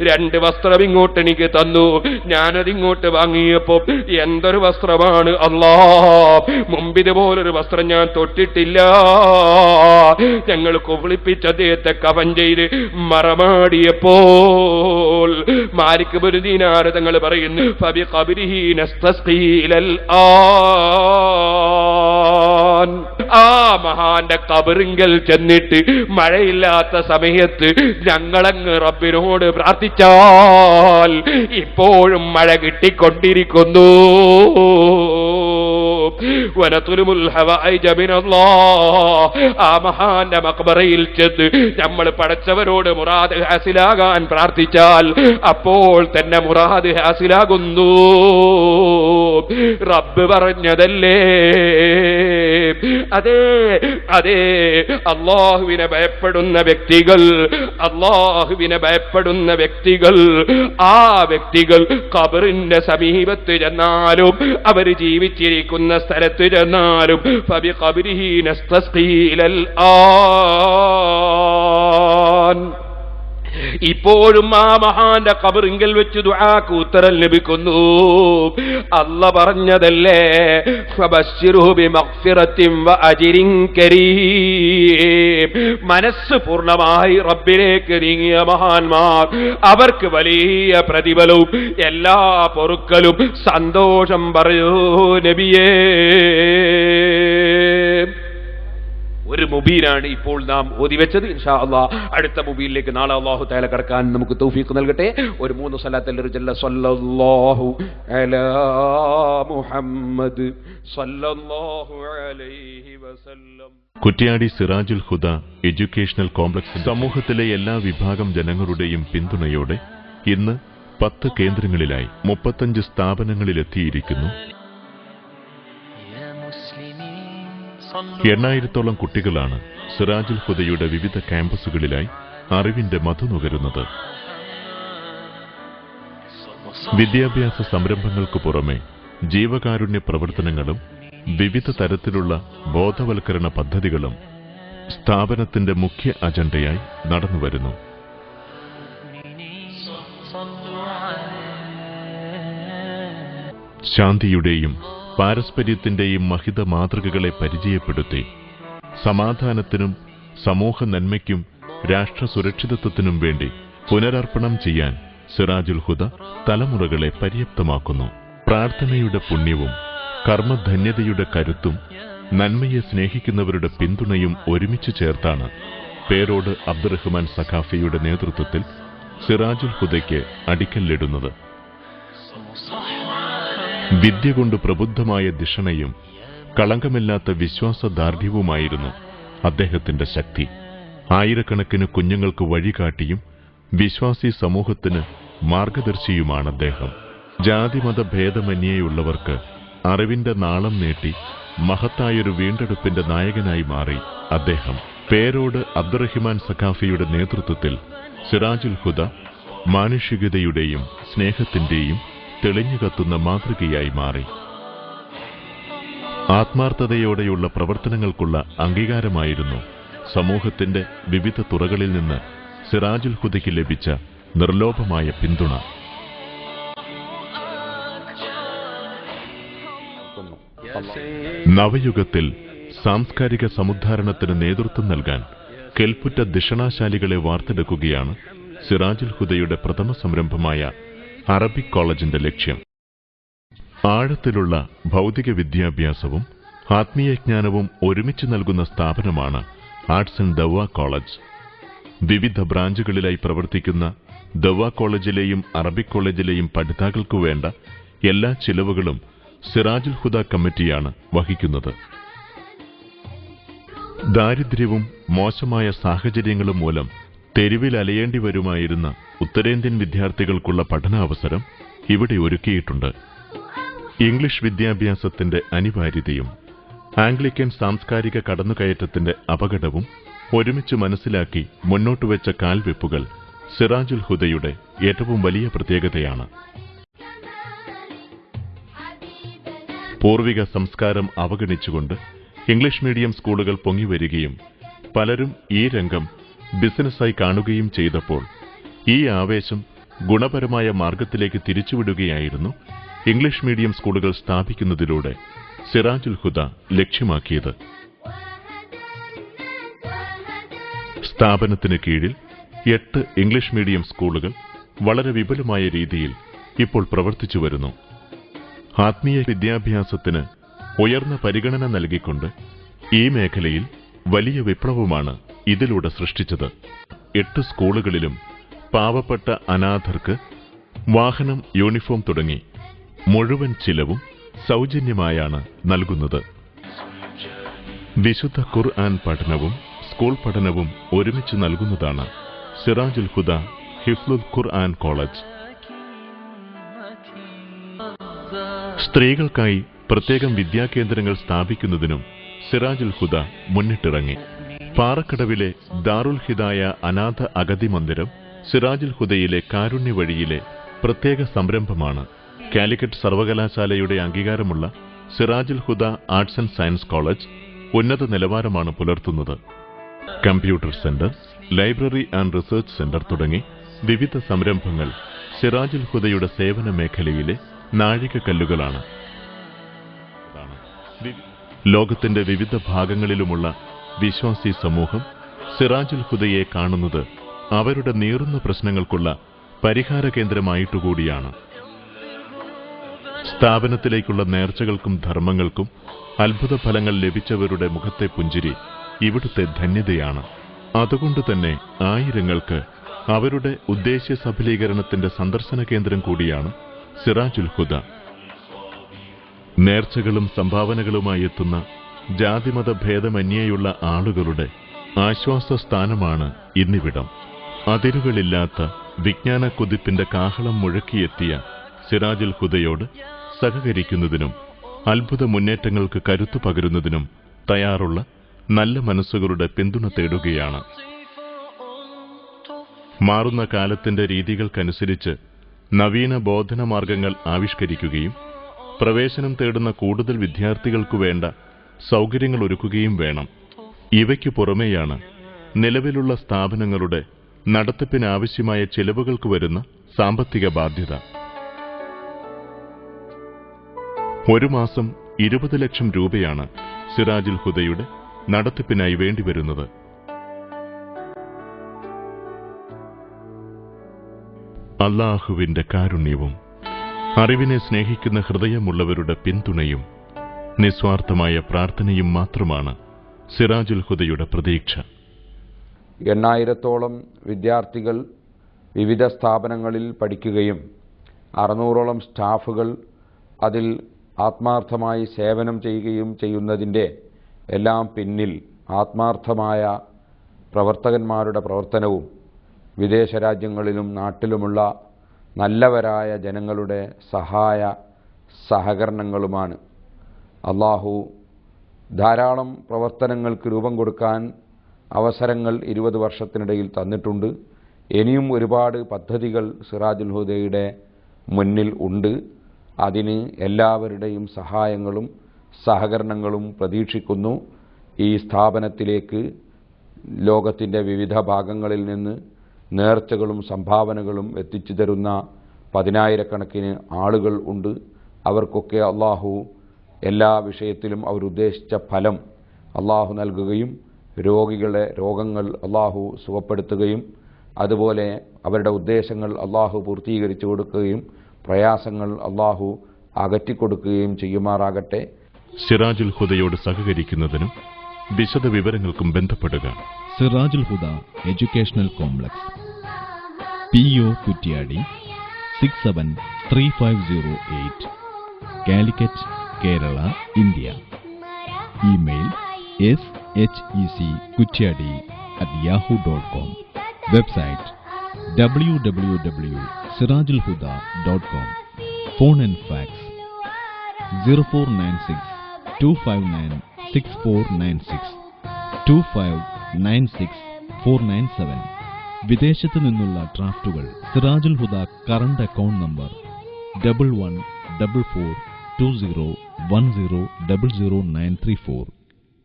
2 വസ്ത്രം ഇങ്ങോട്ട് എനിക്ക് തന്നു. ഞാനതിങ്ങോട്ട് വാങ്ങിയപ്പോ എന്തൊരു വസ്ത്രമാണ് അല്ലാ, മുമ്പിതുപോലൊരു വസ്ത്രം ഞാൻ തൊട്ടിട്ടില്ല. ഞങ്ങൾ കുളിപ്പിച്ച് അദ്ദേഹത്തെ കഫൻ ചെയ്ത് മറമാടിയപ്പോൾ മാലിക് ഇബ്നു ദീനാർ തങ്ങൾ പറയുന്നു, ഫബി ഖബ്രിഹി നസ്തസ്ഖി ഇലൽ ആൻ, ആ മഹാന്റെ ഖബറിങ്കൽ ചെന്നിട്ട് മഴയില്ലാത്ത സമയത്ത് ഞങ്ങളങ്ങ് റബ്ബിനോട് പ്രാർത്ഥിച്ചാൽ ഇപ്പോഴും മഴ കിട്ടിക്കൊണ്ടിരിക്കുന്നു. ആ മഹാന്റെ മഖ്ബറയിൽ ചെന്ന് നമ്മൾ പടച്ചവരോട് മുറാദ് ഹാസിലാകാൻ പ്രാർത്ഥിച്ചാൽ അപ്പോൾ തന്നെ മുറാദ് ഹാസിലാകുന്നു. റബ്ബ് പറഞ്ഞതല്ലേ? അതെ അതെ, അല്ലാഹുവിനെ ഭയപ്പെടുന്ന വ്യക്തികൾ, അല്ലാഹുവിനെ ഭയപ്പെടുന്ന വ്യക്തികൾ, ആ വ്യക്തികൾ ഖബറിന്റെ സമീപത്ത് ചെന്നാലും അവർ ജീവിച്ചിരിക്കുന്ന സ്ഥലത്ത് ചെന്നാലും ഫബി ഖബ്രിഹി നസ്തസ്ഖി ഇലൽ ആൻ, ഇപ്പോഴും ആ മഹാന്റെ ഖബറിങ്കൽ വെച്ച് ദുആക്ക് ഉത്തരം ലഭിക്കുന്നു. അല്ല പറഞ്ഞതല്ലേ, ഫബശ്ശിറുഹു ബിമഗ്ഫിറത്തിൻ വഅജ്രിൻ കരീം, മനസ്സ് പൂർണ്ണമായി റബ്ബിലേക്ക് നീങ്ങിയ മഹാന്മാർ അവർക്ക് വലിയ പ്രതിഫലവും എല്ലാ പൊറുക്കലും സന്തോഷം പറയൂ നബിയേ. ഒരു മുബീനാണ് ഇപ്പോൾ നാം ഓതിവെച്ചത്. ഇൻഷാ അല്ലാഹ് അടുത്ത മുബീനിലേക്ക് നാളെ അല്ലാഹു തആല കടക്കാൻ നമുക്ക് തൗഫീഖ് നൽകട്ടെ. ഒരു 3 സ്വലാത്തുൽ റജല്ല സല്ലല്ലാഹു അലാ മുഹമ്മദ് സല്ലല്ലാഹു അലൈഹി വസല്ലം. കുറ്റ്യാടി സിറാജുൽ ഹുദ എഡ്യൂക്കേഷണൽ കോംപ്ലക്സ് സമൂഹത്തിലെ എല്ലാ വിഭാഗം ജനങ്ങളുടെയും പിന്തുണയോടെ ഇന്ന് 10 കേന്ദ്രങ്ങളിലായി 35 സ്ഥാപനങ്ങളിലെത്തിയിരിക്കുന്നു. 8,000-ഓളം കുട്ടികളാണ് സിറാജുൽ ഹുദയുടെ വിവിധ ക്യാമ്പസുകളിലായി അറിവിന്റെ മധു നുകരുന്നത്. വിദ്യാഭ്യാസ സംരംഭങ്ങൾക്കു പുറമെ ജീവകാരുണ്യ പ്രവർത്തനങ്ങളും വിവിധ തരത്തിലുള്ള ബോധവൽക്കരണ പദ്ധതികളും സ്ഥാപനത്തിന്റെ മുഖ്യ അജണ്ടയായി നടന്നുവരുന്നു. ശാന്തിയുടെയും പാരസ്പര്യത്തിന്റെയും മഹിത മാതൃകകളെ പരിചയപ്പെടുത്തി സമാധാനത്തിനും സമൂഹ നന്മയ്ക്കും രാഷ്ട്ര സുരക്ഷിതത്വത്തിനും വേണ്ടി പുനരർപ്പണം ചെയ്യാൻ സിറാജുൽ ഹുദ തലമുറകളെ പര്യാപ്തമാക്കുന്നു. പ്രാർത്ഥനയുടെ പുണ്യവും കർമ്മധന്യതയുടെ കരുത്തും നന്മയെ സ്നേഹിക്കുന്നവരുടെ പിന്തുണയും ഒരുമിച്ച് ചേർത്താണ് പേരോട് അബ്ദുറഹ്മാൻ സഖാഫിയുടെ നേതൃത്വത്തിൽ സിറാജുൽ ഹുദയ്ക്ക് അടിക്കല്ലിടുന്നത്. വിദ്യ കൊണ്ട് പ്രബുദ്ധമായ ദിഷണയും കളങ്കമില്ലാത്ത വിശ്വാസദാർഢ്യവുമായിരുന്നു അദ്ദേഹത്തിന്റെ ശക്തി. ആയിരക്കണക്കിന് കുഞ്ഞുങ്ങൾക്ക് വഴികാട്ടിയും വിശ്വാസി സമൂഹത്തിന് മാർഗദർശിയുമാണ് അദ്ദേഹം. ജാതിമത ഭേദമന്യേയുള്ളവർക്ക് അറിവിന്റെ നാളം നീട്ടി മഹത്തായൊരു വീണ്ടെടുപ്പിന്റെ നായകനായി മാറി അദ്ദേഹം. പേരോട് അബ്ദുറഹ്മാൻ സഖാഫിയുടെ നേതൃത്വത്തിൽ സിറാജുൽ ഹുദ മാനുഷികതയുടെയും സ്നേഹത്തിന്റെയും തെളിഞ്ഞു കത്തുന്ന മാതൃകയായി മാറി. ആത്മാർത്ഥതയോടെയുള്ള പ്രവർത്തനങ്ങൾക്കുള്ള അംഗീകാരമായിരുന്നു സമൂഹത്തിന്റെ വിവിധ തുറകളിൽ നിന്ന് സിറാജുൽ ഹുദയ്ക്ക് ലഭിച്ച നിർലോഭമായ പിന്തുണ. നവയുഗത്തിൽ സാംസ്കാരിക സമുദ്ധാരണത്തിന് നേതൃത്വം നൽകാൻ കെൽപ്പുറ്റ ദിഷണാശാലികളെ വാർത്തെടുക്കുകയാണ് സിറാജുൽ ഹുദയുടെ പ്രഥമ സംരംഭമായ അറബിക് കോളേജിന്റെ ലക്ഷ്യം. ആഴത്തിലുള്ള ഭൗതിക വിദ്യാഭ്യാസവും ആത്മീയജ്ഞാനവും ഒരുമിച്ച് നൽകുന്ന സ്ഥാപനമാണ് ആർട്സ് ആൻഡ് ദവ്വ കോളേജ്. വിവിധ ബ്രാഞ്ചുകളിലായി പ്രവർത്തിക്കുന്ന ദവ്വ കോളേജിലെയും അറബിക് കോളേജിലെയും പഠിതാക്കൾക്കു വേണ്ട എല്ലാ ചിലവുകളും സിറാജുൽ ഹുദ കമ്മിറ്റിയാണ് വഹിക്കുന്നത്. ദാരിദ്ര്യവും മോശമായ സാഹചര്യങ്ങളും മൂലം തെരുവിൽ അലയേണ്ടി വരുമായിരുന്ന ഉത്തരേന്ത്യൻ വിദ്യാർത്ഥികൾക്കുള്ള പഠനാവസരം ഇവിടെ ഒരുക്കിയിട്ടുണ്ട്. ഇംഗ്ലീഷ് വിദ്യാഭ്യാസത്തിന്റെ അനിവാര്യതയും ആംഗ്ലിക്കൻ സാംസ്കാരിക കടന്നുകയറ്റത്തിന്റെ അപകടവും ഒരുമിച്ച് മനസ്സിലാക്കി മുന്നോട്ടുവെച്ച കാൽവെപ്പുകൾ സിറാജുൽ ഹുദയുടെ ഏറ്റവും വലിയ പ്രത്യേകതയാണ്. പൂർവിക സംസ്കാരം അവഗണിച്ചുകൊണ്ട് ഇംഗ്ലീഷ് മീഡിയം സ്കൂളുകൾ പൊങ്ങിവരികയും പലരും ഈ രംഗം ബിസിനസ്സായി കാണുകയും ചെയ്തപ്പോൾ ഈ ആവേശം ഗുണപരമായ മാർഗത്തിലേക്ക് തിരിച്ചുവിടുകയായിരുന്നു ഇംഗ്ലീഷ് മീഡിയം സ്കൂളുകൾ സ്ഥാപിക്കുന്നതിലൂടെ സിറാജുൽ ഹുദ ലക്ഷ്യമാക്കിയത്. സ്ഥാപനത്തിന് കീഴിൽ 8 ഇംഗ്ലീഷ് മീഡിയം സ്കൂളുകൾ വളരെ വിപുലമായ രീതിയിൽ ഇപ്പോൾ പ്രവർത്തിച്ചു വരുന്നു. ആത്മീയ വിദ്യാഭ്യാസത്തിന് ഉയർന്ന പരിഗണന നൽകിക്കൊണ്ട് ഈ മേഖലയിൽ വലിയ വിപ്ലവമാണ് ഇതിലൂടെ സൃഷ്ടിച്ചത്. 8 സ്കൂളുകളിലും പാവപ്പെട്ട അനാഥർക്ക് വാഹനം, യൂണിഫോം തുടങ്ങി മുഴുവൻ ചിലവും സൗജന്യമായാണ് നൽകുന്നത്. വിശുദ്ധ ഖുർആൻ പഠനവും സ്കൂൾ പഠനവും ഒരുമിച്ച് നൽകുന്നതാണ് സിറാജുൽ ഹുദ ഹിഫ്ലുൽ ഖുർആൻ കോളേജ്. സ്ത്രീകൾക്കായി പ്രത്യേകം വിദ്യാകേന്ദ്രങ്ങൾ സ്ഥാപിക്കുന്നതിനും സിറാജുൽ ഹുദ മുന്നിട്ടിറങ്ങി. പാറക്കടവിലെ ദാറുൽ ഹിദായ അനാഥ അഗതി മന്ദിരം സിറാജുൽ ഹുദയിലെ കാരുണ്യ വഴിയിലെ പ്രത്യേക സംരംഭമാണ്. കാലിക്കറ്റ് സർവകലാശാലയുടെ അംഗീകാരമുള്ള സിറാജുൽ ഹുദ ആർട്സ് ആൻഡ് സയൻസ് കോളേജ് ഉന്നത നിലവാരമാണ് പുലർത്തുന്നത്. Computer centre, library and research centre തുടങ്ങി വിവിധ സംരംഭങ്ങൾ സിറാജുൽ ഹുദയുടെ സേവന മേഖലയിലെ നാഴികക്കല്ലുകളാണ്. ലോകത്തിന്റെ വിവിധ ഭാഗങ്ങളിലുമുള്ള വിശ്വാസി സമൂഹം സിറാജുൽ ഹുദയെ കാണുന്നത് അവരുടെ നീറുന്ന പ്രശ്നങ്ങൾക്കുള്ള പരിഹാര കേന്ദ്രമായിട്ടുകൂടിയാണ്. സ്ഥാപനത്തിലേക്കുള്ള നേർച്ചകൾക്കും ധർമ്മങ്ങൾക്കും അത്ഭുത ഫലങ്ങൾ ലഭിച്ചവരുടെ മുഖത്തെ പുഞ്ചിരി ഇവിടുത്തെ ധന്യതയാണ്. അതുകൊണ്ടുതന്നെ ആയിരങ്ങൾക്ക് അവരുടെ ഉദ്ദേശ്യ സഫലീകരണത്തിന്റെ സന്ദർശന കേന്ദ്രം കൂടിയാണ് സിറാജുൽ ഹുദ. നേർച്ചകളും സംഭാവനകളുമായി എത്തുന്ന ജാതിമത ഭേദമന്യേയുള്ള ആളുകളുടെ ആശ്വാസസ്ഥാനമാണ് ഇന്നിവിടം. അതിരുകളില്ലാത്ത വിജ്ഞാന കുതിപ്പിന്റെ കാഹളം മുഴക്കിയെത്തിയ സിറാജുൽ ഹുദയോട് സഹകരിക്കുന്നതിനും അത്ഭുത മുന്നേറ്റങ്ങൾക്ക് കരുത്തു പകരുന്നതിനും തയ്യാറുള്ള നല്ല മനസ്സുകളുടെ പിന്തുണ തേടുകയാണ്. മാറുന്ന കാലത്തിന്റെ രീതികൾക്കനുസരിച്ച് നവീന ബോധന മാർഗങ്ങൾ ആവിഷ്കരിക്കുകയും പ്രവേശനം തേടുന്ന കൂടുതൽ വിദ്യാർത്ഥികൾക്കു വേണ്ട സൗകര്യങ്ങൾ ഒരുക്കുകയും വേണം. ഇവയ്ക്കു പുറമെയാണ് നിലവിലുള്ള സ്ഥാപനങ്ങളുടെ നടത്തിപ്പിനാവശ്യമായ ചെലവുകൾക്ക് വരുന്ന സാമ്പത്തിക ബാധ്യത. ഒരു മാസം 20 ലക്ഷം രൂപയാണ് സിറാജുൽ ഹുദയുടെ നടത്തിപ്പിനായി വേണ്ടിവരുന്നത്. അല്ലാഹുവിന്റെ കാരുണ്യവും അറിവിനെ സ്നേഹിക്കുന്ന ഹൃദയമുള്ളവരുടെ പിന്തുണയും നിസ്വാർത്ഥമായ പ്രാർത്ഥനയും മാത്രമാണ് സിറാജുൽ ഹുദയുടെ പ്രതീക്ഷ. 8,000-ഓളം വിദ്യാർത്ഥികൾ വിവിധ സ്ഥാപനങ്ങളിൽ പഠിക്കുകയും 600-ഓളം സ്റ്റാഫുകൾ അതിൽ ആത്മാർത്ഥമായി സേവനം ചെയ്യുകയും ചെയ്യുന്നതിൻ്റെ എല്ലാം പിന്നിൽ ആത്മാർത്ഥമായ പ്രവർത്തകന്മാരുടെ പ്രവർത്തനവും വിദേശ രാജ്യങ്ങളിലും നാട്ടിലുമുള്ള നല്ലവരായ ജനങ്ങളുടെ സഹായ സഹകരണങ്ങളുമാണ്. അല്ലാഹു ധാരാളം പ്രവർത്തനങ്ങൾക്ക് രൂപം കൊടുക്കാൻ അവസരങ്ങൾ 20 വർഷത്തിനിടയിൽ തന്നിട്ടുണ്ട്. ഇനിയും ഒരുപാട് പദ്ധതികൾ സിറാജുൽ ഹുദയുടെ മുന്നിൽ ഉണ്ട്. അതിന് എല്ലാവരുടെയും സഹായങ്ങളും സഹകരണങ്ങളും പ്രതീക്ഷിക്കുന്നു. ഈ സ്ഥാപനത്തിലേക്ക് ലോകത്തിൻ്റെ വിവിധ ഭാഗങ്ങളിൽ നിന്ന് നേർച്ചകളും സംഭാവനകളും എത്തിച്ചു തരുന്ന പതിനായിരക്കണക്കിന് ആളുകൾ ഉണ്ട്. അവർക്കൊക്കെ അള്ളാഹു എല്ലാ വിഷയത്തിലും അവരുദ്ദേശിച്ച ഫലം അള്ളാഹു നൽകുകയും രോഗികളുടെ രോഗങ്ങൾ അള്ളാഹു സുഖപ്പെടുത്തുകയും അതുപോലെ അവരുടെ ഉദ്ദേശങ്ങൾ അള്ളാഹു പൂർത്തീകരിച്ചു കൊടുക്കുകയും പ്രയാസങ്ങൾ അള്ളാഹു അകറ്റിക്കൊടുക്കുകയും ചെയ്യുമാറാകട്ടെ. സിറാജുൽ ഹുദയോട് സഹകരിക്കുന്നതിനും വിശദ വിവരങ്ങൾക്കും ബന്ധപ്പെടുക. Sirajul Huda educational complex, PO Kuttiady 673508, Calicut, Kerala, India. Email sheckutyadi@yahoo.com. Website www.sirajulhuda.com. Phone and fax 0496 259 6496 2596 497. വിദേശത്തു നിന്നുള്ള ഡ്രാഫ്റ്റുകൾ Sirajul Huda current account number 11442010000934,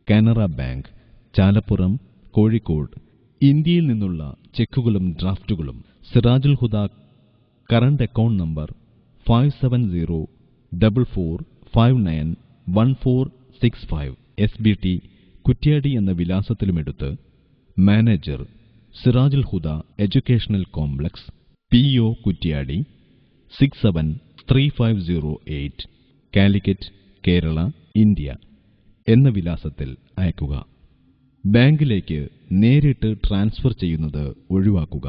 Canara bank, Chalappuram, Kozhikode. ഇന്ത്യയിൽ നിന്നുള്ള ചെക്കുകളും ഡ്രാഫ്റ്റുകളും Sirajul Huda current account number 5704459146 SBT Kuttiady എന്ന വിലാസത്തിലുമെടുത്ത് manager, Sirajul Huda educational complex, PO Kuttiady 673508, Calicut, Kerala, India എന്ന വിലാസത്തിൽ അയക്കുക. ബാങ്കിലേക്ക് നേരിട്ട് ട്രാൻസ്ഫർ ചെയ്യുന്നത് ഒഴിവാക്കുക.